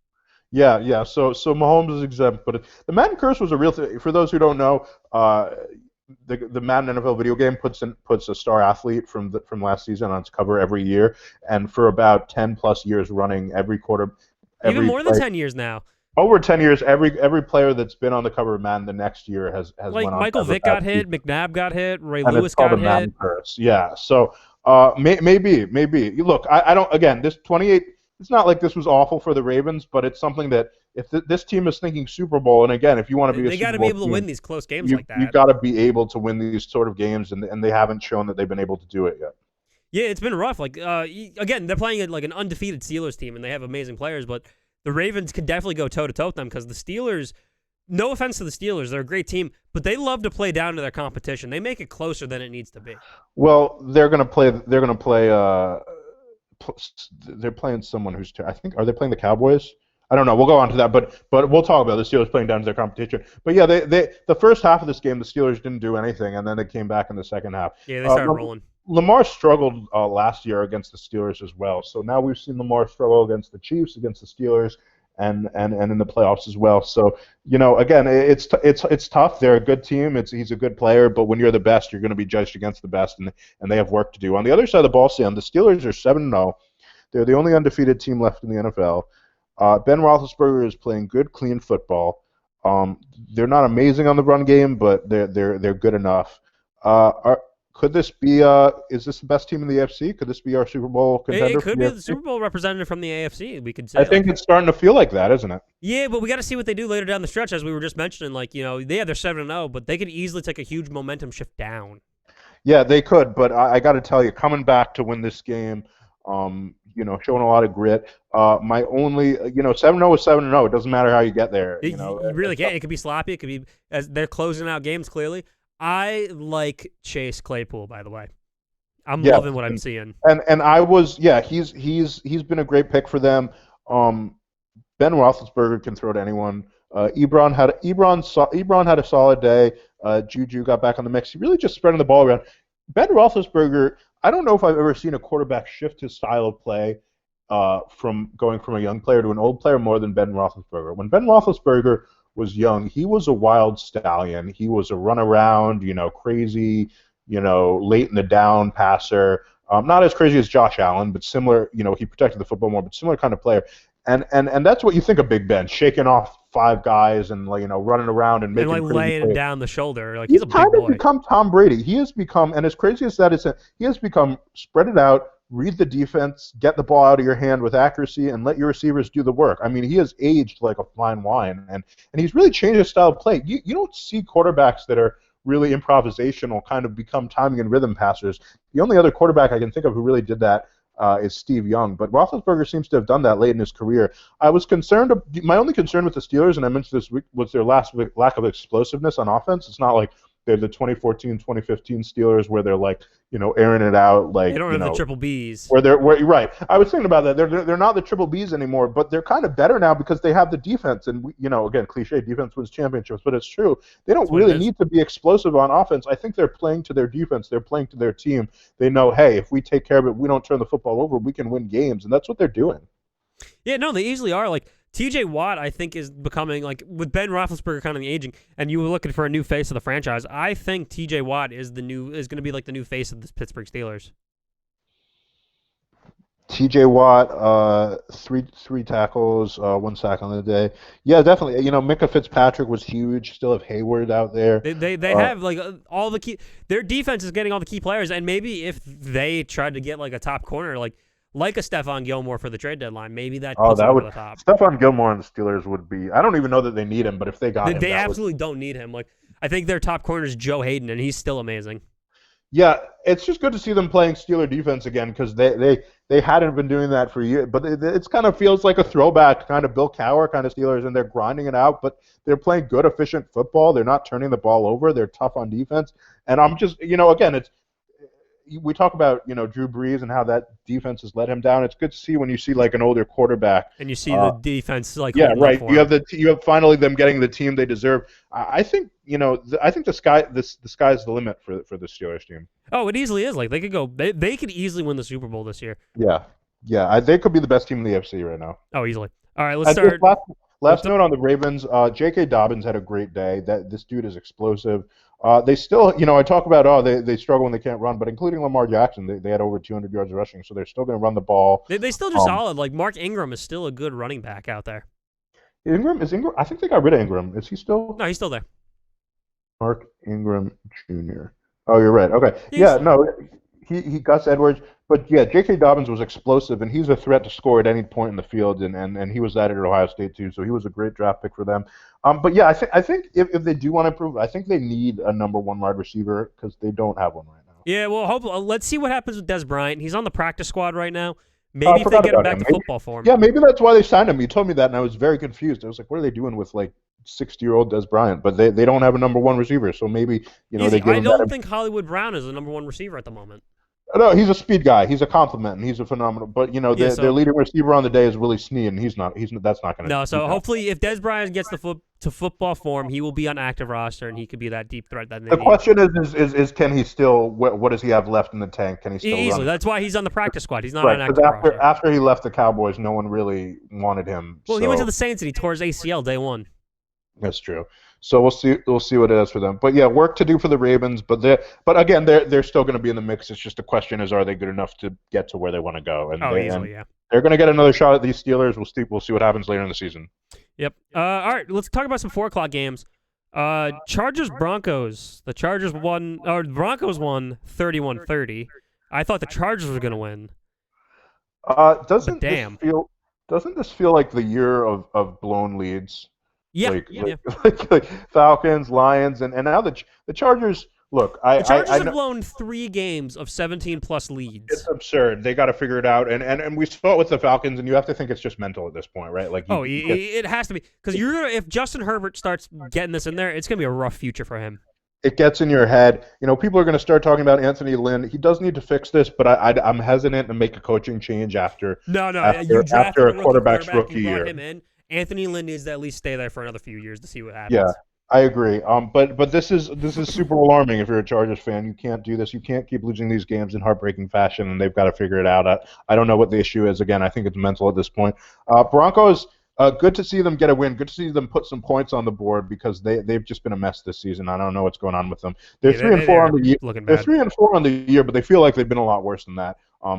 Yeah. So Mahomes is exempt, but the Madden curse was a real thing. For those who don't know, the Madden NFL video game puts a star athlete from last season on its cover every year, and for about 10 plus years running, even more than 10 years now. Over 10 years, every player that's been on the cover of Madden the next year has like went on. Michael Vick got hit, McNabb got hit, Ray and Lewis got hit. Madden curse. Yeah. So maybe. Look, I don't. Again, this 28. It's not like this was awful for the Ravens, but it's something that if this team is thinking Super Bowl, and again, if you want to be they got to be able to win these close games like that. You've got to be able to win these sort of games, and they haven't shown that they've been able to do it yet. Yeah, it's been rough. Like again, they're playing like an undefeated Steelers team, and they have amazing players, but the Ravens could definitely go toe-to-toe with them because the Steelers, no offense to the Steelers, they're a great team, but they love to play down to their competition. They make it closer than it needs to be. Well, they're going to play. They're playing someone who's. I think, are they playing the Cowboys? I don't know. We'll go on to that, but we'll talk about the Steelers playing down to their competition. But yeah, they the first half of this game, the Steelers didn't do anything, and then they came back in the second half. Yeah, they started rolling. Lamar struggled last year against the Steelers as well. So now we've seen Lamar struggle against the Chiefs, against the Steelers, and in the playoffs as well. So again, it's tough. They're a good team. He's a good player, but when you're the best, you're going to be judged against the best, and they have work to do. On the other side of the ball, Sam, the Steelers are 7-0. They're the only undefeated team left in the NFL. Ben Roethlisberger is playing good, clean football. They're not amazing on the run game, but they're good enough. Could this be? Is this the best team in the AFC? Could this be our Super Bowl contender? It could be the Super Bowl representative from the AFC. We could say. I think it's starting to feel like that, isn't it? Yeah, but we got to see what they do later down the stretch, as we were just mentioning. They're 7-0, but they could easily take a huge momentum shift down. Yeah, they could, but I got to tell you, coming back to win this game. Showing a lot of grit. My only, 7-0 is 7-0. It doesn't matter how you get there. You really can't. It could be sloppy. It could be as they're closing out games. Clearly, I like Chase Claypool. By the way, I'm loving what I'm seeing. And I was, he's been a great pick for them. Ben Roethlisberger can throw to anyone. Ebron had a solid day. Juju got back on the mix. He really just spreading the ball around. Ben Roethlisberger. I don't know if I've ever seen a quarterback shift his style of play from going from a young player to an old player more than Ben Roethlisberger. When Ben Roethlisberger was young, he was a wild stallion. He was a runaround, crazy, late in the down passer. Not as crazy as Josh Allen, but similar. He protected the football more, but similar kind of player. And that's what you think of Big Ben, shaking off 5 guys and running around and making laying him down the shoulder. He's a big kind boy. of become Tom Brady. He has become, and as crazy as that is, he has become spread it out, read the defense, get the ball out of your hand with accuracy, and let your receivers do the work. I mean, he has aged like a fine wine, and he's really changed his style of play. You don't see quarterbacks that are really improvisational kind of become timing and rhythm passers. The only other quarterback I can think of who really did that is Steve Young, but Roethlisberger seems to have done that late in his career. I was concerned. My only concern with the Steelers, and I mentioned this week, was their lack of explosiveness on offense. It's not like they're the 2014, 2015 Steelers where they're airing it out they don't have the triple Bs. Right. I was thinking about that. They're not the triple Bs anymore, but they're kind of better now because they have the defense. And again, cliche, defense wins championships, but it's true. They don't really need to be explosive on offense. I think they're playing to their defense. They're playing to their team. They know, hey, if we take care of it, we don't turn the football over, we can win games, and that's what they're doing. Yeah, no, they easily are. TJ Watt, I think, is becoming, with Ben Roethlisberger kind of aging, and you were looking for a new face of the franchise, I think TJ Watt is going to be the new face of the Pittsburgh Steelers. TJ Watt, three tackles, 1 sack on the day. Yeah, definitely. Micah Fitzpatrick was huge. Still have Hayward out there. They have all the key. Their defense is getting all the key players, and maybe if they tried to get a top corner, like a Stephon Gilmore for the trade deadline, maybe that puts him over the top. Stephon Gilmore and the Steelers would be. I don't even know that they need him, but if they got him, they absolutely don't need him. I think their top corner is Joe Hayden, and he's still amazing. Yeah, it's just good to see them playing Steeler defense again because they hadn't been doing that for years. But it kind of feels like a throwback, kind of Bill Cowher kind of Steelers, and they're grinding it out. But they're playing good, efficient football. They're not turning the ball over. They're tough on defense. And I'm just, again, we talk about Drew Brees and how that defense has let him down. It's good to see when you see an older quarterback and you see the defense right. You have finally them getting the team they deserve. I think the sky's the limit for the Steelers team. Oh, it easily is. They could go. They could easily win the Super Bowl this year. Yeah. They could be the best team in the AFC right now. Oh, easily. All right, let's start. Last note on the Ravens. J.K. Dobbins had a great day. This dude is explosive. They still, I talk about, they struggle when they can't run, but including Lamar Jackson, they had over 200 yards rushing, so they're still going to run the ball. They still do solid. Mark Ingram is still a good running back out there. Ingram? I think they got rid of Ingram. Is he still? No, he's still there. Mark Ingram Jr. Oh, you're right. Okay. He Gus Edwards. But yeah, J.K. Dobbins was explosive, and he's a threat to score at any point in the field, and he was that at Ohio State too, so he was a great draft pick for them. But yeah, I think if they do want to improve, I think they need a number 1 wide receiver because they don't have one right now. Yeah, well, let's see what happens with Des Bryant. He's on the practice squad right now. Maybe if they get him back to football for him. Yeah, maybe that's why they signed him. You told me that, and I was very confused. I was like, what are they doing with 60-year-old Des Bryant? But they don't have a number 1 receiver, so maybe they give him I don't think Hollywood Brown is the number 1 receiver at the moment. No, he's a speed guy. He's a compliment, and he's a phenomenal. But their leading receiver on the day is Willie Snead, and he's not. That's not going to. No, so hopefully, if Dez Bryant gets to football form, he will be on active roster, and he could be that deep threat that they need. The question is can he still? What does he have left in the tank? Can he still easily? Run? That's why he's on the practice squad. He's not on active roster. After he left the Cowboys, no one really wanted him. Well, he went to the Saints and he tore his ACL day one. That's true. So we'll see what it is for them. But yeah, work to do for the Ravens. But again, they're still going to be in the mix. It's just a question is, are they good enough to get to where they want to go? And easily, yeah. They're going to get another shot at these Steelers. We'll see what happens later in the season. Yep. All right, let's talk about some 4:00 games. Chargers Broncos. The Broncos won 31-30. I thought the Chargers were going to win. Doesn't this feel like the year of blown leads? Yeah, like Falcons, Lions, and now the Chargers. Look, the Chargers have blown 3 games of 17+ leads. It's absurd. They got to figure it out, and we saw it with the Falcons, and you have to think it's just mental at this point, right? Like, it has to be because if Justin Herbert starts getting this in there, it's gonna be a rough future for him. It gets in your head. People are going to start talking about Anthony Lynn. He does need to fix this, but I'm hesitant to make a coaching change after a quarterback's rookie year. Him in. Anthony Lynn needs to at least stay there for another few years to see what happens. Yeah, I agree. But this is super alarming if you're a Chargers fan. You can't do this. You can't keep losing these games in heartbreaking fashion, and they've got to figure it out. I don't know what the issue is. Again, I think it's mental at this point. Broncos, good to see them get a win. Good to see them put some points on the board because they've just been a mess this season. I don't know what's going on with them. They're 3-4 on the year. They're 3-4 on the year, but they feel like they've been a lot worse than that.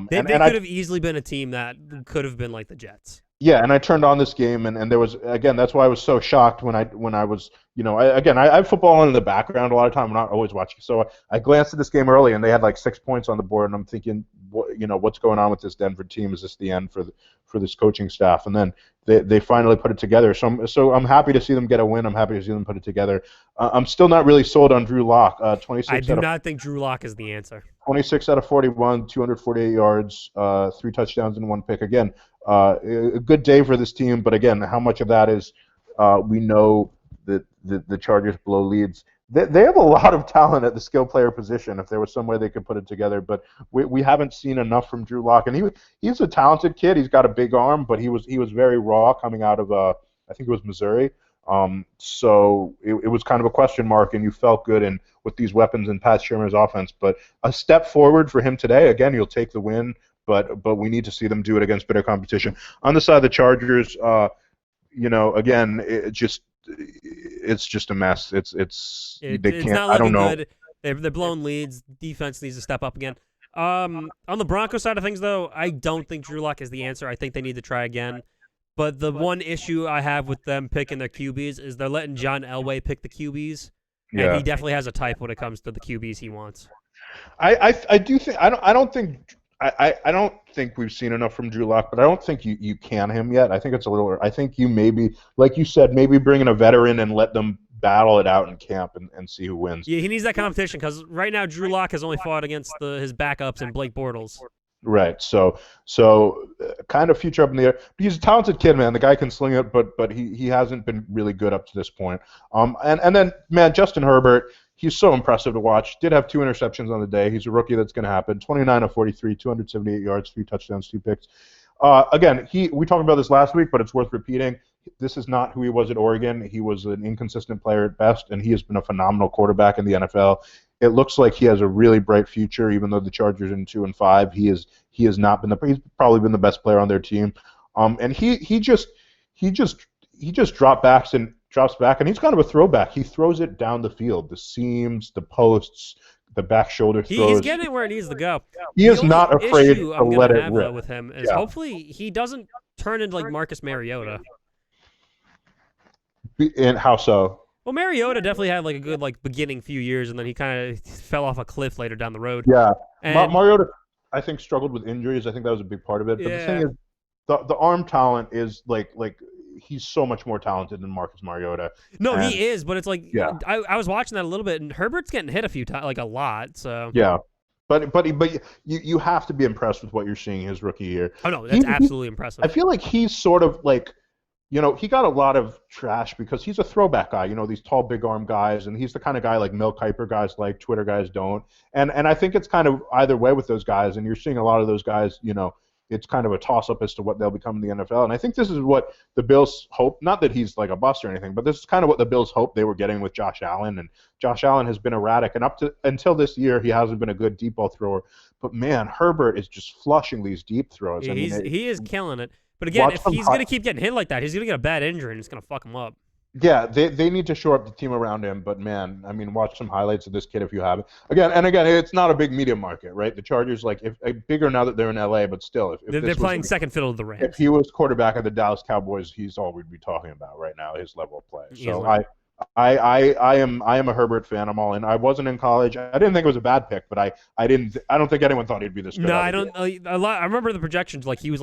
They could have easily been a team that could have been like the Jets. Yeah, and I turned on this game, and there was, again, that's why I was so shocked when I was, I have football on in the background a lot of time. I'm not always watching. So I glanced at this game early, and they had like 6 points on the board, and I'm thinking, what's going on with this Denver team? Is this the end for this coaching staff? And then they finally put it together. So I'm happy to see them get a win. I'm happy to see them put it together. I'm still not really sold on Drew Lock. I do not think Drew Lock is the answer. 26 out of 41, 248 yards, 3 touchdowns and 1 pick. Again, a good day for this team, but again, how much of that is we know that the Chargers blow leads. They have a lot of talent at the skill player position if there was some way they could put it together, but we haven't seen enough from Drew Lock. And he's a talented kid. He's got a big arm, but he was very raw coming out of, I think it was Missouri. So it was kind of a question mark, and you felt good with these weapons in Pat Shurmur's offense. But a step forward for him today. Again, you'll take the win, but we need to see them do it against better competition. On the side of the Chargers, again, it's just a mess. It's not looking good. They're blowing leads. Defense needs to step up again. On the Broncos side of things, though, I don't think Drew Lock is the answer. I think they need to try again. But the one issue I have with them picking their QBs is they're letting John Elway pick the QBs, and he definitely has a type when it comes to the QBs he wants. I do think I don't think we've seen enough from Drew Lock, but I don't think you can him yet. I think it's a little. I think you maybe, like you said, maybe bring in a veteran and let them battle it out in camp and see who wins. Yeah, he needs that competition because right now Drew Lock has only fought against his backups and Blake Bortles. Right, so kind of future up in the air. He's a talented kid, man. The guy can sling it, but he hasn't been really good up to this point. And then, man, Justin Herbert, he's so impressive to watch. Did have 2 interceptions on the day. He's a rookie. That's going to happen. 29 of 43, 278 yards, 3 touchdowns, 2 picks. Again, we talked about this last week, but it's worth repeating. This is not who he was at Oregon. He was an inconsistent player at best, and he has been a phenomenal quarterback in the NFL. It looks like he has a really bright future, even though the Chargers are in 2-5. He has not been he's probably been the best player on their team. And he just drops back, and he's kind of a throwback. He throws it down the field, the seams, the posts, the back shoulder throws. He's getting it where it needs to go. He is not afraid to let it rip. With him is hopefully he doesn't turn into like Marcus Mariota. And how so? Well, Mariota definitely had like a good beginning few years, and then he kind of fell off a cliff later down the road. Yeah, and Mariota, I think, struggled with injuries. I think that was a big part of it. But the thing is, the arm talent is like he's so much more talented than Marcus Mariota. No, he is, but it's like I was watching that a little bit, and Herbert's getting hit a few times, like a lot. So yeah. But you have to be impressed with what you're seeing his rookie year. Oh no, that's absolutely impressive. I feel like he's sort of like he got a lot of trash because he's a throwback guy, these tall, big arm guys, and he's the kind of guy like Mel Kiper guys like, Twitter guys don't. And I think it's kind of either way with those guys, and you're seeing a lot of those guys, it's kind of a toss-up as to what they'll become in the NFL. And I think this is what the Bills hope, not that he's like a bust or anything, but this is kind of what the Bills hoped they were getting with Josh Allen. And Josh Allen has been erratic, and until this year, he hasn't been a good deep ball thrower. But, man, Herbert is just flushing these deep throws. He is killing it. But, again, if he's going to keep getting hit like that, he's going to get a bad injury, and it's going to fuck him up. Yeah, they need to shore up the team around him, but man, I mean, watch some highlights of this kid if you haven't. Again, it's not a big media market, right? The Chargers, bigger now that they're in LA, but still, if they're playing second fiddle to the Rams. If he was quarterback of the Dallas Cowboys, he's all we'd be talking about right now, his level of play. So I am a Herbert fan. I'm all in. I wasn't in college. I didn't think it was a bad pick, but I don't think anyone thought he'd be this good. No, I don't. I remember the projections. He was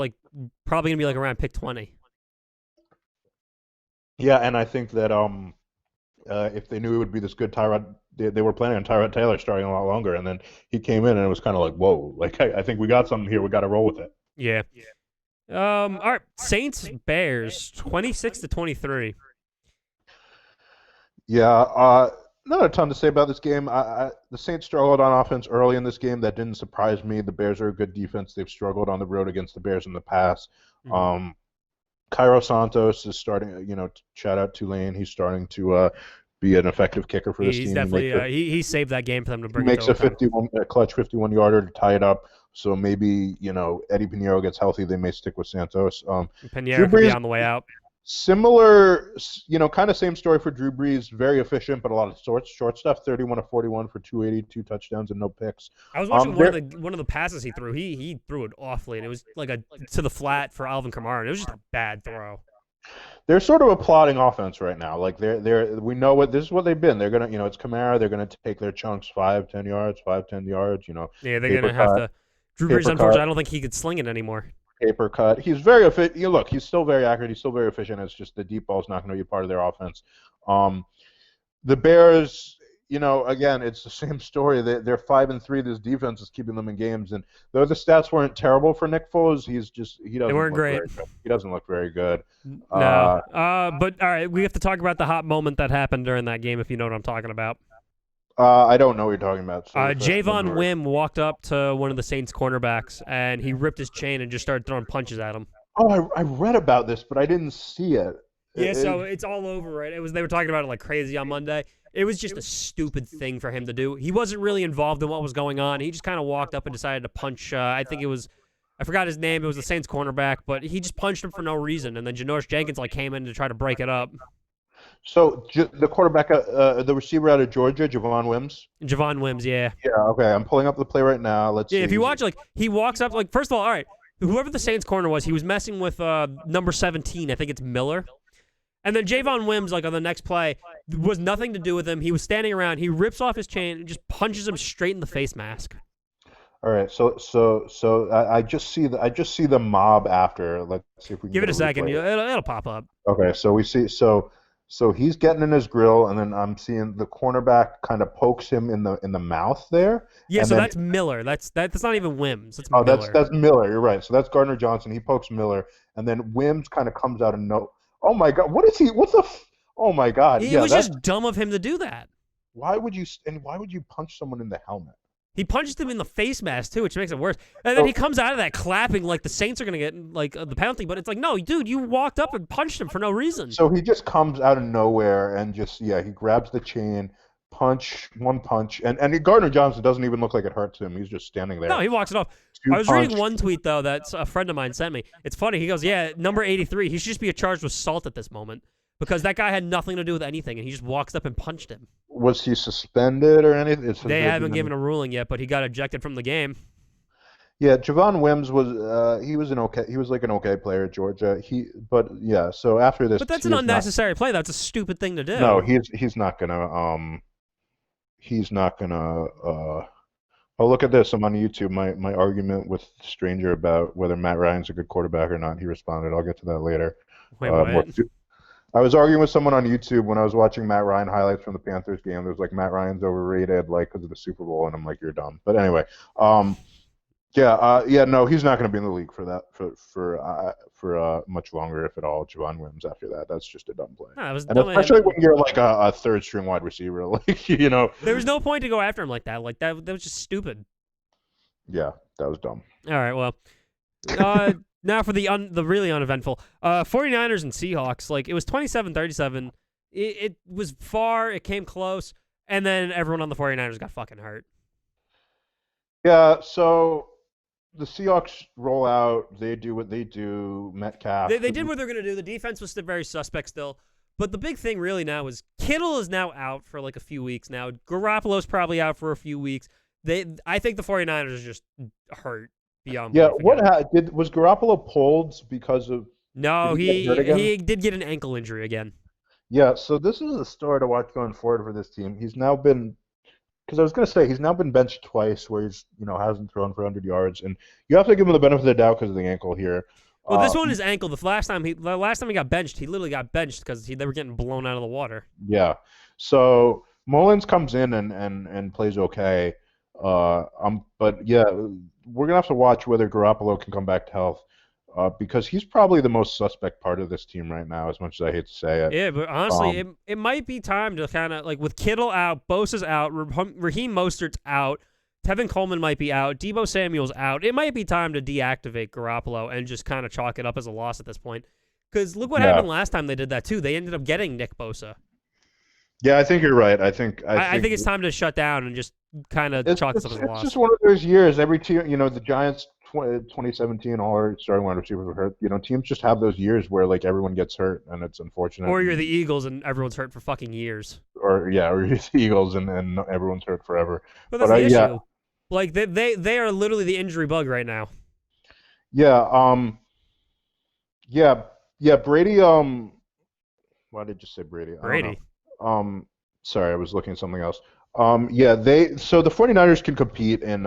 probably gonna be around pick 20. Yeah, and I think that if they knew he would be this good, they were planning on Tyrod Taylor starting a lot longer, and then he came in and it was kind of like, whoa, I think we got something here. We got to roll with it. Yeah. All right, Saints Bears 26-23. Yeah, not a ton to say about this game. The Saints struggled on offense early in this game. That didn't surprise me. The Bears are a good defense. They've struggled on the road against the Bears in the past. Mm-hmm. Cairo Santos is starting, shout out Tulane. He's starting to be an effective kicker for this team. He's definitely he saved that game for them to bring it to a clutch 51-yarder to tie it up. So maybe, Eddie Pinheiro gets healthy. They may stick with Santos. Pinheiro could be on the way out. Similar, kind of same story for Drew Brees. Very efficient, but a lot of short stuff. 31 of 41 for 282 touchdowns and no picks. I was watching one of the passes he threw. He threw it awfully, and it was to the flat for Alvin Kamara. And it was just a bad throw. They're sort of a plodding offense right now. We know this is what they've been. They're gonna, it's Kamara. They're gonna take their chunks 5-10 yards, 5-10 yards. Yeah, they're gonna have to. Drew Brees, unfortunately, I don't think he could sling it anymore. Paper cut. He's very efficient. Look, he's still very accurate. He's still very efficient. It's just the deep ball is not going to be part of their offense. The Bears, again, it's the same story. They're 5-3. This defense is keeping them in games, and though the stats weren't terrible for Nick Foles, he doesn't. They weren't great. He doesn't look very good. No. But all right, we have to talk about the hot moment that happened during that game. If you know what I'm talking about. I don't know what you're talking about. So Javon Wim walked up to one of the Saints cornerbacks, and he ripped his chain and just started throwing punches at him. Oh, I read about this, but I didn't see it. Yeah, so it's all over, right? They were talking about it like crazy on Monday. It was just a stupid thing for him to do. He wasn't really involved in what was going on. He just kind of walked up and decided to punch, I think it was, I forgot his name. It was the Saints cornerback, but he just punched him for no reason. And then Janoris Jenkins came in to try to break it up. So the quarterback, the receiver out of Georgia, Javon Wims? Javon Wims, yeah. Yeah, okay. I'm pulling up the play right now. Let's see. If you watch, he walks up, first of all right, whoever the Saints corner was, he was messing with number 17. I think it's Miller. And then Javon Wims, on the next play, was nothing to do with him. He was standing around. He rips off his chain and just punches him straight in the face mask. All right, so I just see the mob after. Let's see if we can give it a second. It'll pop up. Okay, so we see so he's getting in his grill, and then I'm seeing the cornerback kind of pokes him in the mouth there. Yeah, so that's Miller. That's not even Wims. That's Miller. That's Miller. You're right. So that's Gardner Johnson. He pokes Miller, and then Wims kind of comes out and oh my God, what is he? Oh my God. It was just dumb of him to do that. Why would you punch someone in the helmet? He punched him in the face mask, too, which makes it worse. And then he comes out of that clapping like the Saints are going to get the penalty. But it's no, dude, you walked up and punched him for no reason. So he just comes out of nowhere and he grabs the chain, one punch. And Gardner Johnson doesn't even look like it hurts him. He's just standing there. No, he walks it off. I was reading one tweet, though, that a friend of mine sent me. It's funny. He goes, yeah, number 83, he should just be charged with assault at this moment. Because that guy had nothing to do with anything, and he just walks up and punched him. Was he suspended or anything? They haven't given a ruling yet, but he got ejected from the game. Yeah, Javon Wims was he was an okay player at Georgia. So after this, but that's an unnecessary play. That's a stupid thing to do. No, he's not gonna oh, look at this. I'm on YouTube. My argument with the stranger about whether Matt Ryan's a good quarterback or not. He responded. I'll get to that later. Wait, what? I was arguing with someone on YouTube when I was watching Matt Ryan highlights from the Panthers game. There's Matt Ryan's overrated because of the Super Bowl, and I'm like, you're dumb. But anyway, No, he's not going to be in the league for that for much longer, if at all. Javon Williams after that, that's just a dumb play. No, it was and dumb, especially when you're like a third string wide receiver, like There was no point to go after him like that. Like that was just stupid. Yeah, that was dumb. All right, well, now for the really uneventful 49ers and Seahawks. Like it was 27-37. It was far. It came close, and then everyone on the 49ers got fucking hurt. Yeah, so the Seahawks roll out. They do what they do. Metcalf. They did what they're going to do. The defense was still very suspect still. But the big thing really now is Kittle is now out for like a few weeks now. Garoppolo's probably out for a few weeks. I think the 49ers are just hurt beyond belief. Yeah, was Garoppolo pulled because of... No, he did get an ankle injury again. Yeah, so this is a story to watch going forward for this team. He's now been... Because I was going to say, he's now been benched twice where he's, hasn't thrown for 100 yards. And you have to give him the benefit of the doubt because of the ankle here. Well, this one is ankle. The last time he got benched, he literally got benched because they were getting blown out of the water. Yeah. So Mullins comes in and plays okay. But yeah, we're going to have to watch whether Garoppolo can come back to health. Because he's probably the most suspect part of this team right now, as much as I hate to say it. Yeah, but honestly, it might be time to kind of, like, with Kittle out, Bosa's out, Raheem Mostert's out, Tevin Coleman might be out, Deebo Samuel's out. It might be time to deactivate Garoppolo and just kind of chalk it up as a loss at this point. Because look what happened last time they did that, too. They ended up getting Nick Bosa. Yeah, I think you're right. I think it's time to shut down and just kind of chalk this up as a loss. It's just one of those years. Every team, the Giants... 2017, all our starting wide receivers were hurt. Teams just have those years where like everyone gets hurt, and it's unfortunate. Or you're the Eagles and everyone's hurt for fucking years. Or you're the Eagles and everyone's hurt forever. But that's the issue. Yeah. Like they are literally the injury bug right now. Yeah. Yeah. Brady. Why did you say Brady? Brady. Sorry, I was looking at something else. So the 49ers can compete in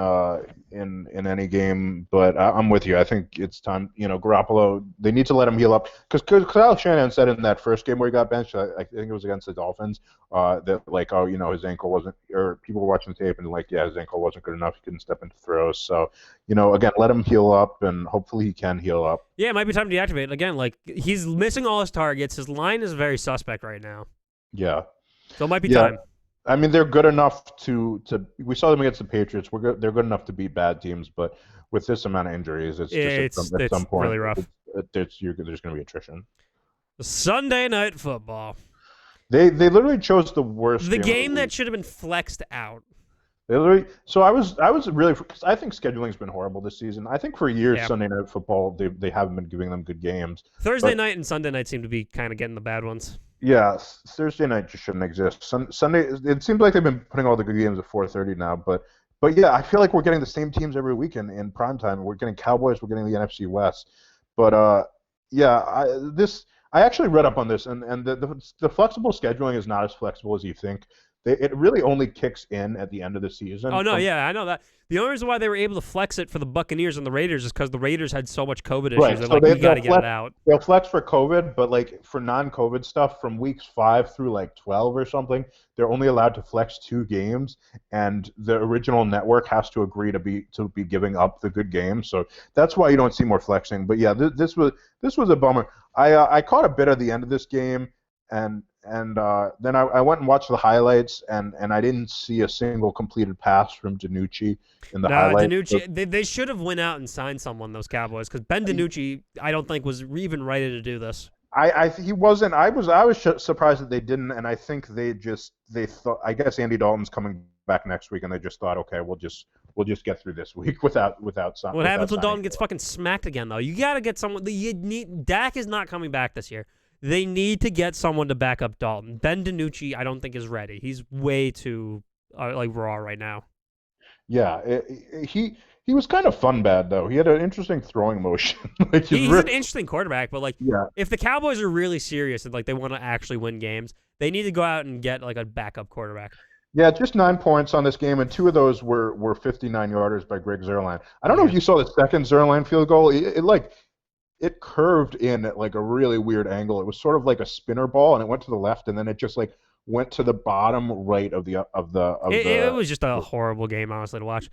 any game, but I'm with you. I think it's time, Garoppolo, they need to let him heal up. Because Kyle Shanahan said in that first game where he got benched, I think it was against the Dolphins, that like, his ankle wasn't, or people were watching the tape and like, his ankle wasn't good enough. He couldn't step into throws. So, again, let him heal up and hopefully he can heal up. Yeah, it might be time to deactivate. Again, like he's missing all his targets. His line is very suspect right now. Yeah. So it might be time. I mean, they're good enough to. We saw them against the Patriots. They're good enough to beat bad teams, but with this amount of injuries, it's at some point really rough. There's going to be attrition. Sunday night football. They literally chose the worst. The game that should have been flexed out. So I was really, because I think scheduling's been horrible this season. I think for years Sunday night football they haven't been giving them good games. Thursday night and Sunday night seem to be kind of getting the bad ones. Yeah, Thursday night just shouldn't exist. Sunday, it seems like they've been putting all the good games at 4:30 now, but yeah, I feel like we're getting the same teams every weekend in primetime. We're getting Cowboys, we're getting the NFC West, but I actually read up on this, and the flexible scheduling is not as flexible as you think. It really only kicks in at the end of the season. Oh, no, I know that. The only reason why they were able to flex it for the Buccaneers and the Raiders is because the Raiders had so much COVID issues. Right, so we got to get it out. They'll flex for COVID, but like for non-COVID stuff, from weeks 5 through like 12 or something, they're only allowed to flex 2 games, and the original network has to agree to be giving up the good games. So that's why you don't see more flexing. But yeah, this was a bummer. I caught a bit of the end of this game, and then I went and watched the highlights, and I didn't see a single completed pass from DiNucci in the highlights. DiNucci, they should have went out and signed someone, those Cowboys, because Ben DiNucci, I don't think was even ready to do this. He wasn't. I was surprised that they didn't, and I think they thought. I guess Andy Dalton's coming back next week, and they just thought, okay, we'll just get through this week without something. What happens when Dalton gets fucking smacked again, though? You got to get someone. Dak is not coming back this year. They need to get someone to back up Dalton. Ben DiNucci, I don't think is ready. He's way too raw right now. Yeah, he was kind of fun bad though. He had an interesting throwing motion. He's an interesting quarterback, but if the Cowboys are really serious and they want to actually win games, they need to go out and get a backup quarterback. Yeah, just 9 points on this game, and 2 of those were 59-yarders by Greg Zuerlein. I don't know if you saw the second Zuerlein field goal. It curved in at a really weird angle. It was sort of like a spinner ball, and it went to the left, and then it just went to the bottom right of the. It was just a horrible game, honestly, to watch.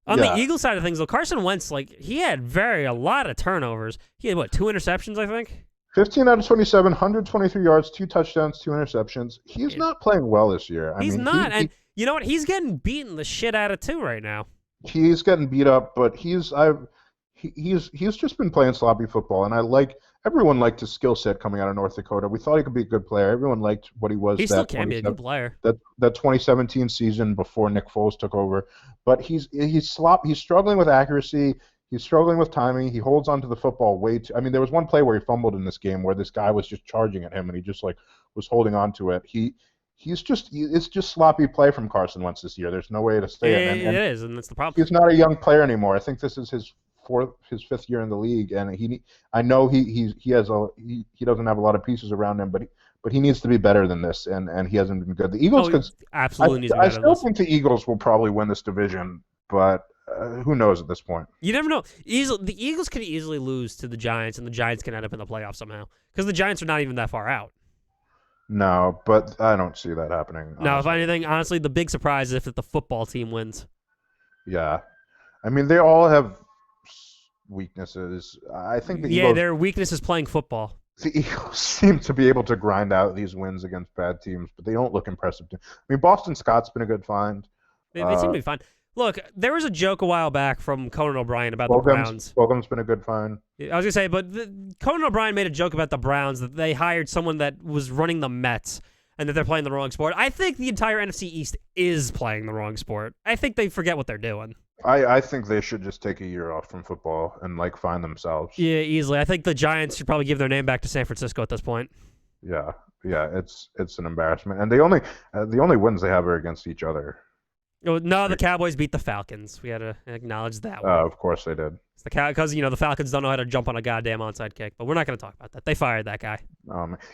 On the Eagles side of things, though, Carson Wentz, he had a lot of turnovers. He had, 2 interceptions, I think? 15 out of 27, 123 yards, 2 touchdowns, 2 interceptions. He's not playing well this year. He's not, and you know what? He's getting beaten the shit out of too right now. He's getting beat up, but he's just been playing sloppy football, and everyone liked his skill set coming out of North Dakota. We thought he could be a good player. Everyone liked what he was. He still can be a good player. That 2017 season before Nick Foles took over, but he's struggling with accuracy. He's struggling with timing. He holds onto the football way too. I mean, there was one play where he fumbled in this game where this guy was just charging at him, and he just was holding on to it. It's just sloppy play from Carson Wentz this year. There's no way to say it. And it is, and that's the problem. He's not a young player anymore. I think this is his fifth year in the league, and I know he doesn't have a lot of pieces around him, but he needs to be better than this, and he hasn't been good. The Eagles absolutely needs to be better. I still think the Eagles will probably win this division, but who knows at this point? You never know. The Eagles could easily lose to the Giants, and the Giants can end up in the playoffs somehow because the Giants are not even that far out. No, but I don't see that happening. Honestly. No, if anything, honestly, the big surprise is if the football team wins. Yeah, I mean they all have weaknesses. I think their weakness is playing football. The Eagles seem to be able to grind out these wins against bad teams, but they don't look impressive. I mean, Boston Scott's been a good find. They seem to be fine. Look, there was a joke a while back from Conan O'Brien about the Browns. Fulgham's been a good find. I was going to say, but Conan O'Brien made a joke about the Browns that they hired someone that was running the Mets and that they're playing the wrong sport. I think the entire NFC East is playing the wrong sport. I think they forget what they're doing. I think they should just take a year off from football and find themselves. Yeah, easily. I think the Giants should probably give their name back to San Francisco at this point. Yeah, it's an embarrassment, and the only wins they have are against each other. No, the Cowboys beat the Falcons. We had to acknowledge that one. Of course they did. Because the Falcons don't know how to jump on a goddamn onside kick, but we're not going to talk about that. They fired that guy.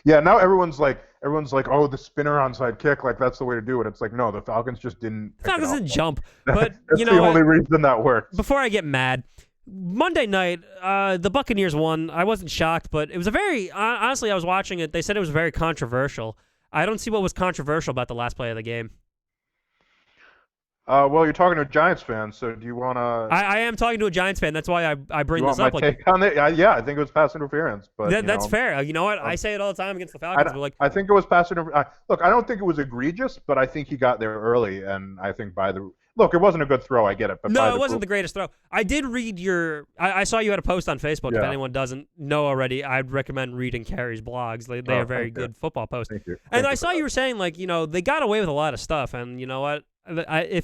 Yeah, now everyone's like, oh, the spinner onside kick, that's the way to do it. It's like, no, the Falcons just didn't. The Falcons didn't jump, but that's the only reason that works. Before I get mad, Monday night, the Buccaneers won. I wasn't shocked, but it was honestly, I was watching it. They said it was very controversial. I don't see what was controversial about the last play of the game. Well, you're talking to a Giants fan, so do you want to... I am talking to a Giants fan. That's why I bring this up. You want my take on it? Yeah, I think it was pass interference. But that's fair. You know what? I say it all the time against the Falcons. I think it was pass interference. Look, I don't think it was egregious, but I think he got there early, and I think Look, it wasn't a good throw, I get it. But no, it wasn't the greatest throw. I did read I saw you had a post on Facebook. Yeah. If anyone doesn't know already, I'd recommend reading Cary's blogs. They are very good football posts. Thank you. And I saw you were saying, they got away with a lot of stuff, and you know what? I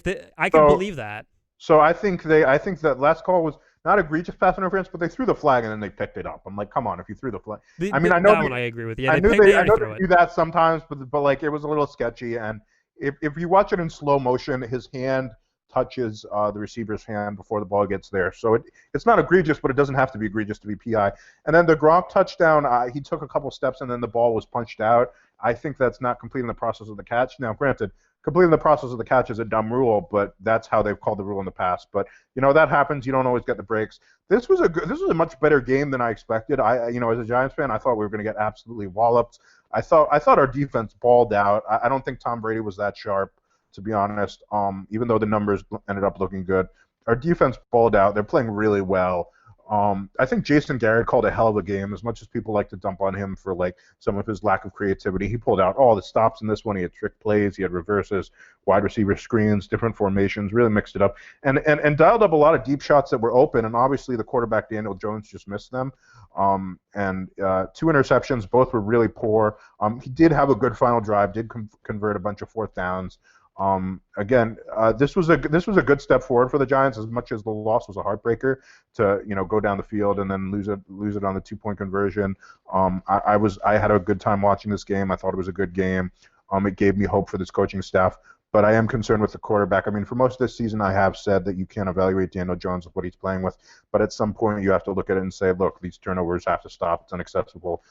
can believe that. So I think that last call was not egregious pass interference, but they threw the flag and then they picked it up. I'm like, come on, if you threw the flag. I agree with you. I know they do that sometimes, but it was a little sketchy. And if you watch it in slow motion, his hand touches the receiver's hand before the ball gets there. So it's not egregious, but it doesn't have to be egregious to be PI. And then the Gronk touchdown, he took a couple steps and then the ball was punched out. I think that's not completing the process of the catch. Now, granted, completing the process of the catch is a dumb rule, but that's how they've called the rule in the past. But that happens. You don't always get the breaks. This was a much better game than I expected. As a Giants fan, I thought we were going to get absolutely walloped. I thought our defense balled out. I don't think Tom Brady was that sharp, to be honest. Even though the numbers ended up looking good, our defense balled out. They're playing really well. I think Jason Garrett called a hell of a game. As much as people like to dump on him for some of his lack of creativity, he pulled out all the stops in this one. He had trick plays, he had reverses, wide receiver screens, different formations, really mixed it up, and dialed up a lot of deep shots that were open. And obviously the quarterback Daniel Jones just missed them. And 2 interceptions, both were really poor. He did have a good final drive, did convert a bunch of fourth downs. This was a good step forward for the Giants, as much as the loss was a heartbreaker to go down the field and then lose it on the 2-point conversion. I had a good time watching this game. I thought it was a good game. It gave me hope for this coaching staff. But I am concerned with the quarterback. I mean, for most of this season, I have said that you can't evaluate Daniel Jones with what he's playing with. But at some point, you have to look at it and say, look, these turnovers have to stop. It's unacceptable.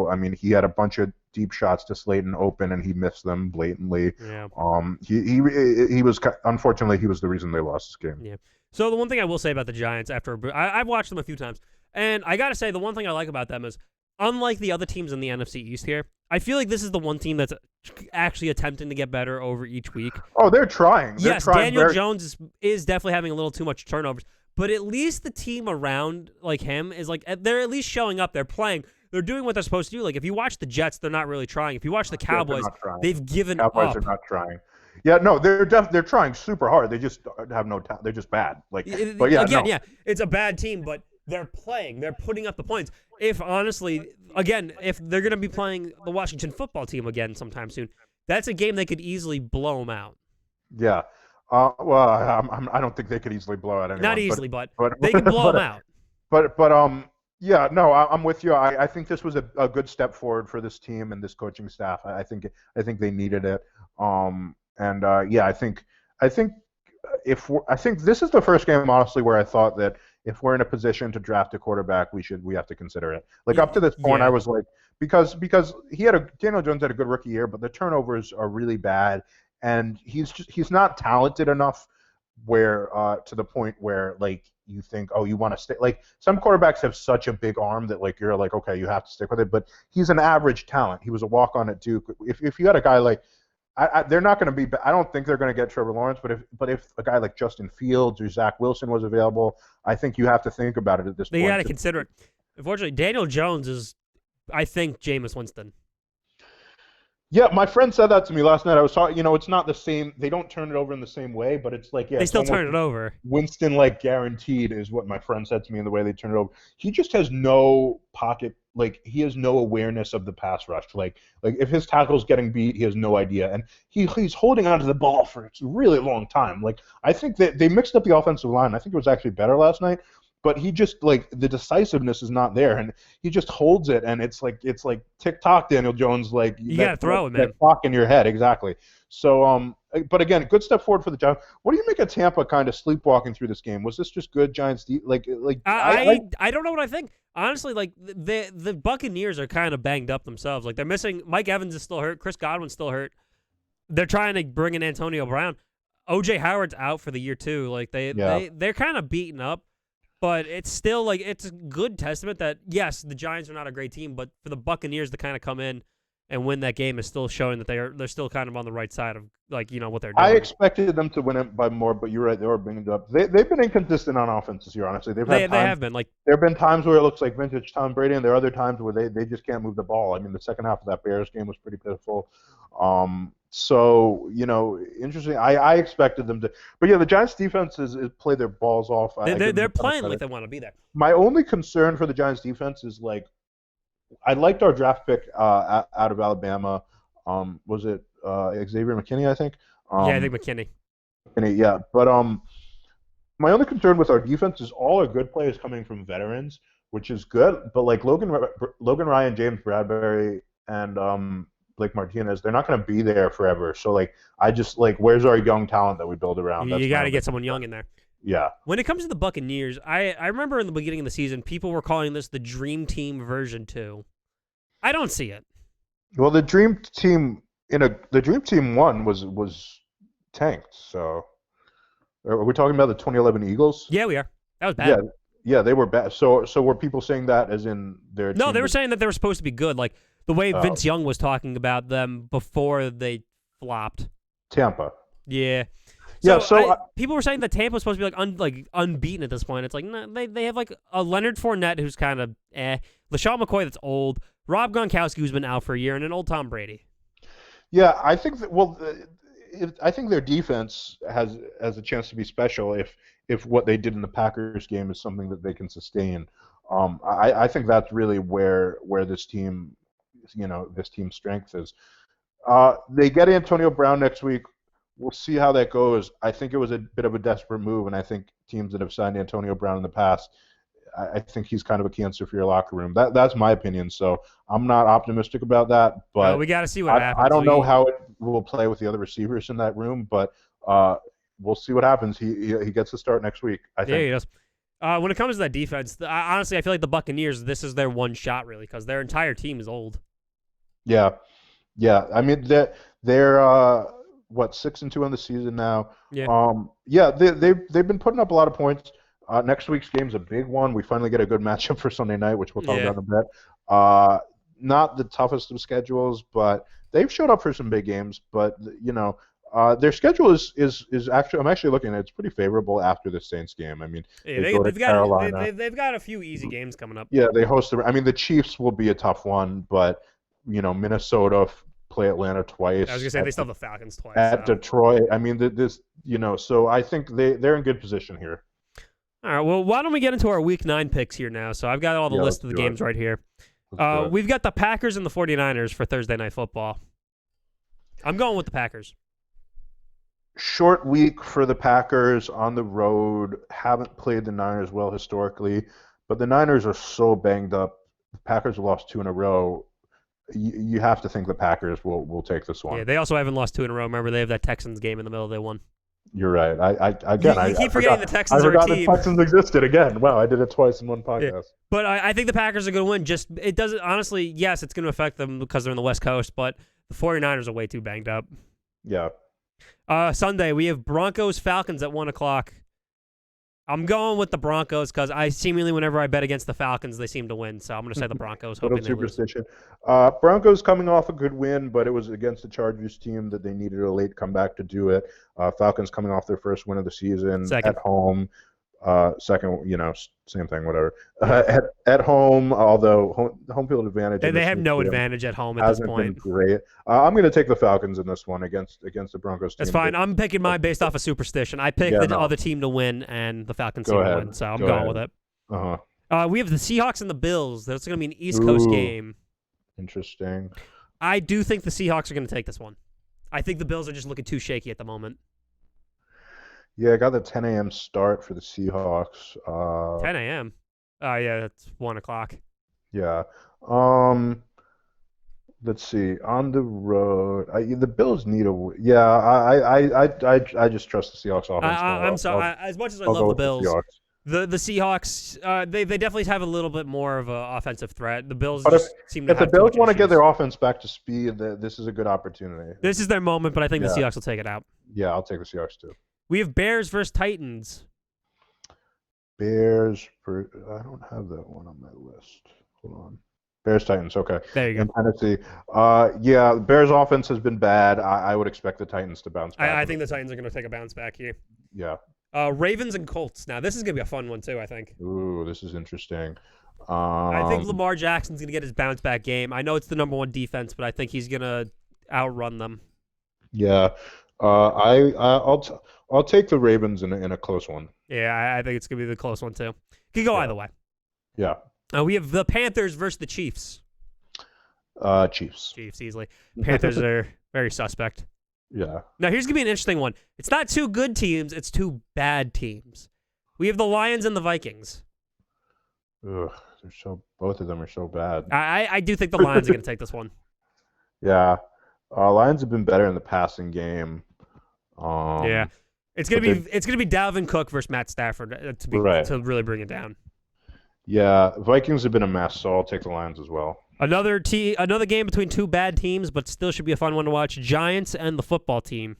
I mean, he had a bunch of deep shots to Slayton open, and he missed them blatantly. Yeah. He was unfortunately he was the reason they lost this game. Yeah. So the one thing I will say about the Giants I've watched them a few times, and I got to say the one thing I like about them is unlike the other teams in the NFC East here, I feel like this is the one team that's actually attempting to get better over each week. Oh, they're trying. Yes, Daniel Jones is definitely having a little too much turnovers, but at least the team around like him is like they're at least showing up. They're playing. They're doing what they're supposed to do. Like if you watch the Jets, they're not really trying. If you watch the Cowboys, they've given up. Cowboys are not trying. Yeah, no, they're trying super hard. They just have no talent. They're just bad. Like, but yeah, again, yeah, it's a bad team, but they're playing. They're putting up the points. If honestly, again, if they're going to be playing the Washington football team again sometime soon, that's a game they could easily blow them out. Yeah. Well, I don't think they could easily blow out anyone. Not easily, but they can blow them out. Yeah, no, I'm with you. I think this was a good step forward for this team and this coaching staff. I think they needed it. I think this is the first game, honestly, where I thought that if we're in a position to draft a quarterback, we have to consider it. Like up to this point, I was like, because Daniel Jones had a good rookie year, but the turnovers are really bad, and he's not talented enough where to the point where like you think, oh, you want to stay. Like some quarterbacks have such a big arm that like you're like, okay, you have to stick with it. But he's an average talent. He was a walk-on at Duke. If you had a guy like they're not going to be. I don't think they're going to get Trevor Lawrence. But if a guy like Justin Fields or Zach Wilson was available, I think you have to think about it at this point. You got to consider it. Unfortunately, Daniel Jones is, I think, Jameis Winston. Yeah, my friend said that to me last night. I was talking. It's not the same. They don't turn it over in the same way, but it's like they still turn it over. Winston, like guaranteed, is what my friend said to me in the way they turn it over. He just has no pocket. Like he has no awareness of the pass rush. Like if his tackle's getting beat, he has no idea, and he's holding onto the ball for a really long time. Like I think that they mixed up the offensive line. I think it was actually better last night, but he just like the decisiveness is not there, and he just holds it, and it's like tick-tock, Daniel Jones. Like you gotta throw it, man. That clock in your head, exactly. So but again, good step forward for the Giants. What do you make of Tampa kind of sleepwalking through this game? Was this just good Giants? I don't know what I think. Honestly, like the Buccaneers are kind of banged up themselves. Like they're missing. Mike Evans is still hurt. Chris Godwin's still hurt. They're trying to bring in Antonio Brown. O.J. Howard's out for the year too. Like they're kind of beaten up, but it's still like it's a good testament that yes, the Giants are not a great team, but for the Buccaneers to kind of come in and win that game is still showing that they're still kind of on the right side of what they're doing. I expected them to win it by more, but you're right, they were banged up. They've been inconsistent on offense this year, honestly. They have been. Like there have been times where it looks like vintage Tom Brady, and there are other times where they just can't move the ball. I mean, the second half of that Bears game was pretty pitiful. So interesting. I expected them to, but yeah, the Giants' defense is play their balls off. They're playing like they want to be there. My only concern for the Giants' defense is like, I liked our draft pick out of Alabama. Was it Xavier McKinney? I think. I think McKinney. Yeah, but my only concern with our defense is all our good players coming from veterans, which is good. But like Logan Ryan, James Bradbury, and Blake Martinez, they're not going to be there forever. So like, I just like, where's our young talent that we build around? You got to get someone young in there. Yeah. When it comes to the Buccaneers, I remember in the beginning of the season, people were calling this the Dream Team version 2. I don't see it. Well, the Dream Team the Dream Team 1 was tanked. So, are we talking about the 2011 Eagles? Yeah, we are. That was bad. Yeah, they were bad. So were people saying that as in their? No, they were saying that they were supposed to be good, like the way Vince Young was talking about them before they flopped. Tampa. Yeah. People were saying that Tampa was supposed to be like unbeaten at this point. It's like no, they have like a Leonard Fournette who's kind of LaShawn McCoy that's old, Rob Gronkowski who's been out for a year, and an old Tom Brady. Yeah, I think I think their defense has a chance to be special if what they did in the Packers game is something that they can sustain. I think that's really where this team, this team's strength is. They get Antonio Brown next week. We'll see how that goes. I think it was a bit of a desperate move, and I think teams that have signed Antonio Brown in the past, I think he's kind of a cancer for your locker room. That's my opinion, so I'm not optimistic about that. But we got to see what happens. I don't know how it will play with the other receivers in that room, but we'll see what happens. He gets to start next week, I think. Yeah, he does. When it comes to that defense, honestly, I feel like the Buccaneers, this is their one shot, really, because their entire team is old. Yeah. I mean, they're 6-2 on the season now. Yeah. They've been putting up a lot of points. Next week's game's a big one. We finally get a good matchup for Sunday night, which we'll talk about in a bit. Not the toughest of schedules, but they've showed up for some big games. But their schedule is actually, I'm actually looking at it, it's pretty favorable after the Saints game. I mean, they've got a few easy games coming up. Yeah, they host the Chiefs will be a tough one, but Minnesota play Atlanta twice. I was gonna say they still have the Falcons twice at Detroit. I mean, so I think they're in good position here. All right, well, why don't we get into our Week 9 picks here now? So I've got all the list of the games right here. We've got the Packers and the 49ers for Thursday Night Football. I'm going with the Packers. Short week for the Packers on the road. Haven't played the Niners well historically, but the Niners are so banged up. The Packers have lost 2 in a row. You have to think the Packers will take this one. Yeah, they also haven't lost 2 in a row. Remember, they have that Texans game in the middle they won. You're right. I keep forgetting the Texans are a team. I forgot the Texans existed again. Wow, I did it twice in one podcast. Yeah. But I think the Packers are going to win. Just it doesn't honestly. Yes, it's going to affect them because they're in the West Coast, but the 49ers are way too banged up. Yeah. Sunday we have Broncos Falcons at 1:00. I'm going with the Broncos because seemingly whenever I bet against the Falcons, they seem to win. So I'm going to say the Broncos, hoping they lose. Broncos coming off a good win, but it was against the Chargers team that they needed a late comeback to do it. Falcons coming off their first win of the season at home. Second, same thing, whatever. At home, although home field advantage. They have no advantage at home at this point. Been great. I'm going to take the Falcons in this one against the Broncos team. That's fine. I'm picking mine based off of superstition. I picked the other team to win and the Falcons team to win, so I'm going with it. We have the Seahawks and the Bills. That's going to be an East Coast game. Interesting. I do think the Seahawks are going to take this one. I think the Bills are just looking too shaky at the moment. Yeah, I got the 10 a.m. start for the Seahawks. 10 a.m.? Yeah, that's 1:00. Yeah. Let's see. On the road, the Bills need a. Yeah, I just trust the Seahawks offense. I'm sorry. As much as I love the Bills, the Seahawks, they definitely have a little bit more of an offensive threat. The Bills seem to have. If the Bills want to get their offense back to speed, this is a good opportunity. This is their moment, but I think the Seahawks will take it out. Yeah, I'll take the Seahawks too. We have Bears versus Titans. Bears. I don't have that one on my list. Hold on. Bears Titans. Okay. There you go. In Tennessee. Yeah, Bears offense has been bad. I would expect the Titans to bounce back. I think the Titans are going to take a bounce back here. Yeah. Ravens and Colts. Now this is going to be a fun one too. I think. Ooh, this is interesting. I think Lamar Jackson's going to get his bounce back game. I know it's the number 1 defense, but I think he's going to outrun them. Yeah. I'll take the Ravens in a close one. Yeah, I think it's going to be the close one, too. Could go either way. Yeah. We have the Panthers versus the Chiefs. Chiefs. Chiefs, easily. Panthers are very suspect. Yeah. Now, here's going to be an interesting one. It's not 2 good teams. It's 2 bad teams. We have the Lions and the Vikings. Ugh, both of them are so bad. I do think the Lions are going to take this one. Yeah. Lions have been better in the passing game. Yeah. It's gonna be Dalvin Cook versus Matt Stafford to really bring it down. Yeah, Vikings have been a mess, so I'll take the Lions as well. Another game between 2 bad teams, but still should be a fun one to watch. Giants and the football team.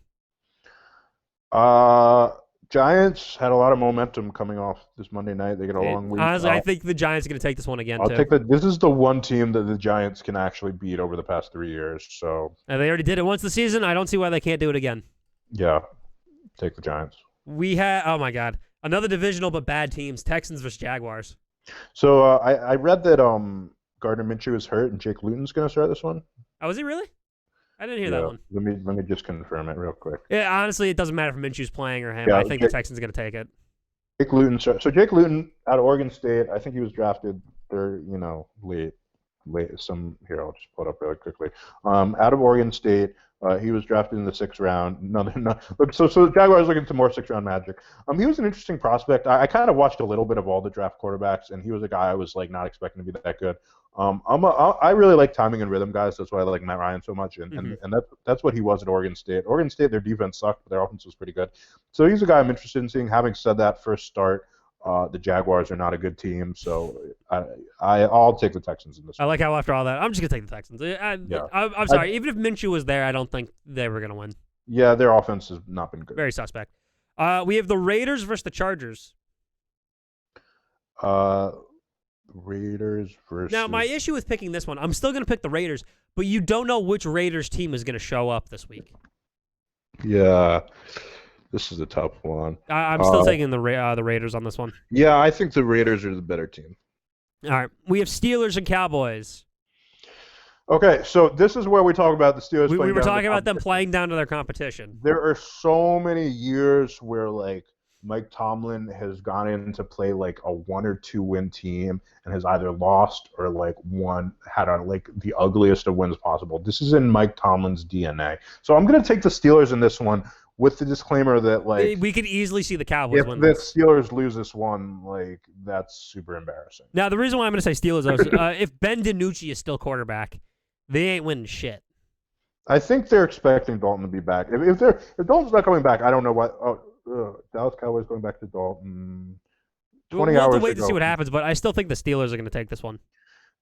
Giants had a lot of momentum coming off this Monday night. They get a long week. Honestly, I think the Giants are going to take this one again. This is the one team that the Giants can actually beat over the past 3 years. So. And they already did it once this season. I don't see why they can't do it again. Yeah. Take the Giants. We have, oh my God, another divisional but bad teams, Texans versus Jaguars. So I read that Gardner Minshew is hurt and Jake Luton's going to start this one. Oh, is he really? I didn't hear that one. Let me just confirm it real quick. Yeah, honestly, it doesn't matter if Minshew's playing or him. I think the Texans are going to take it. Jake Luton. So Jake Luton out of Oregon State. I think he was drafted late. Here, I'll just pull it up really quickly. Out of Oregon State. He was drafted in the 6th round. So the Jaguars looking to more 6th-round magic. He was an interesting prospect. I kind of watched a little bit of all the draft quarterbacks, and he was a guy I was not expecting to be that good. I really like timing and rhythm guys. That's why I like Matt Ryan so much, and that's what he was at Oregon State. Oregon State, their defense sucked, but their offense was pretty good. So he's a guy I'm interested in seeing. Having said that, first start. The Jaguars are not a good team, so I'll take the Texans in this. I like how after all that, I'm just gonna take the Texans. I'm sorry, even if Minshew was there, I don't think they were gonna win. Yeah, their offense has not been good. Very suspect. We have the Raiders versus the Chargers. Raiders versus. Now, my issue with picking this one, I'm still going to pick the Raiders, but you don't know which Raiders team is going to show up this week. Yeah, this is a tough one. I'm still taking the Raiders on this one. Yeah, I think the Raiders are the better team. All right, we have Steelers and Cowboys. Okay, so this is where we talk about the Steelers. We were talking about them playing down to their competition. There are so many years where like Mike Tomlin has gone in to play like a 1 or 2 win team and has either lost or like had like the ugliest of wins possible. This is in Mike Tomlin's DNA. So I'm going to take the Steelers in this one with the disclaimer that like we could easily see the Cowboys win. If the Steelers lose this one, like that's super embarrassing. Now the reason why I'm going to say Steelers though is if Ben DiNucci is still quarterback, they ain't winning shit. I think they're expecting Dalton to be back. If Dalton's not coming back, I don't know what. Dallas Cowboys going back to Dalton. 20 we'll hours have to wait ago. to see what happens, but I still think the Steelers are going to take this one.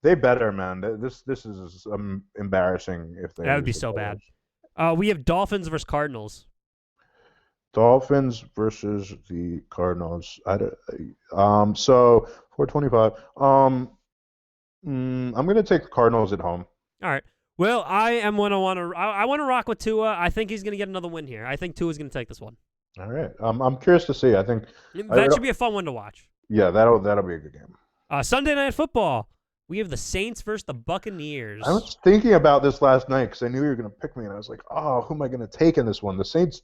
They better, man. This is embarrassing if they. That would be so bad. We have Dolphins versus Cardinals. Dolphins versus the Cardinals. So 425. I'm going to take the Cardinals at home. All right. Well, I want to rock with Tua. I think he's going to get another win here. I think Tua's going to take this one. All right. I'm curious to see. I think that should be a fun one to watch. Yeah, that'll be a good game. Sunday Night Football. We have the Saints versus the Buccaneers. I was thinking about this last night because I knew you were going to pick me, and I was like, "Oh, who am I going to take in this one?" The Saints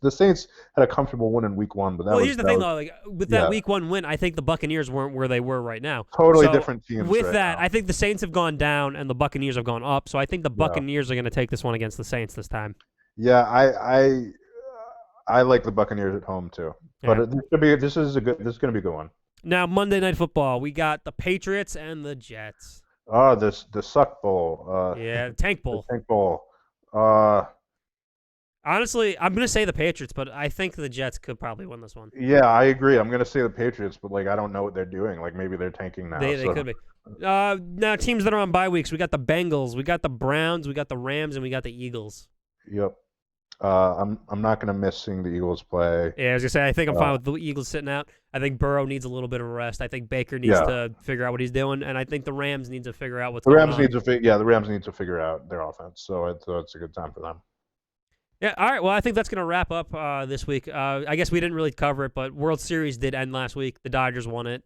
had a comfortable win in Week 1, but here's the thing though. Like with that Week 1 win, I think the Buccaneers weren't where they were right now. Totally different teams. With right that, now. I think the Saints have gone down and the Buccaneers have gone up. So I think the Buccaneers are going to take this one against the Saints this time. Yeah, I like the Buccaneers at home too. But this is going to be a good one. Now Monday Night Football, we got the Patriots and the Jets. Oh, the Suck Bowl. Tank Bowl. Tank Bowl. Honestly, I'm going to say the Patriots, but I think the Jets could probably win this one. Yeah, I agree. I'm going to say the Patriots, but like I don't know what they're doing. Like maybe they're tanking now. They could be. Now teams that are on bye weeks, we got the Bengals, we got the Browns, we got the Rams, and we got the Eagles. Yep. I'm not going to miss seeing the Eagles play. Yeah, I was going to say, I think I'm fine with the Eagles sitting out. I think Burrow needs a little bit of a rest. I think Baker needs to figure out what he's doing, and I think the Rams need to figure out what's going on. The Rams need to figure out their offense, so it's a good time for them. Yeah, all right. Well, I think that's going to wrap up this week. I guess we didn't really cover it, but World Series did end last week. The Dodgers won it.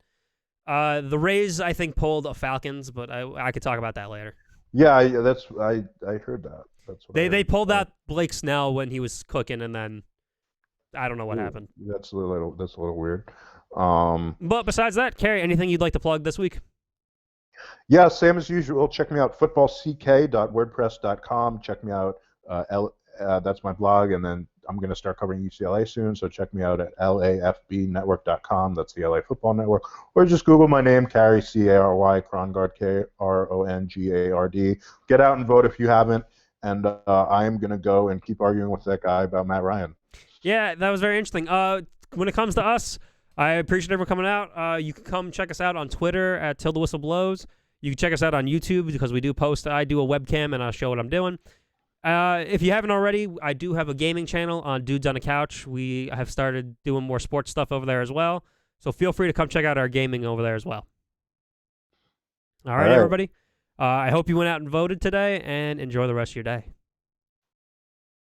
The Rays, I think, pulled a Falcons, but I could talk about that later. Yeah, I heard that. That's what they pulled out Blake Snell when he was cooking, and then I don't know what happened. That's a little weird. But besides that, Cary, anything you'd like to plug this week? Yeah, same as usual. Check me out, footballck.wordpress.com. Check me out. That's my blog, and then I'm going to start covering UCLA soon, so check me out at lafbnetwork.com. That's the LA Football Network. Or just Google my name, Cary, Cary Krongard, Krongard. Get out and vote if you haven't, and I am going to go and keep arguing with that guy about Matt Ryan. Yeah, that was very interesting. When it comes to us, I appreciate everyone coming out. You can come check us out on Twitter at Till the Whistle Blows. You can check us out on YouTube because we do post. I do a webcam, and I'll show what I'm doing. If you haven't already, I do have a gaming channel on Dudes on the Couch. We have started doing more sports stuff over there as well. So feel free to come check out our gaming over there as well. All right, everybody. I hope you went out and voted today, and enjoy the rest of your day.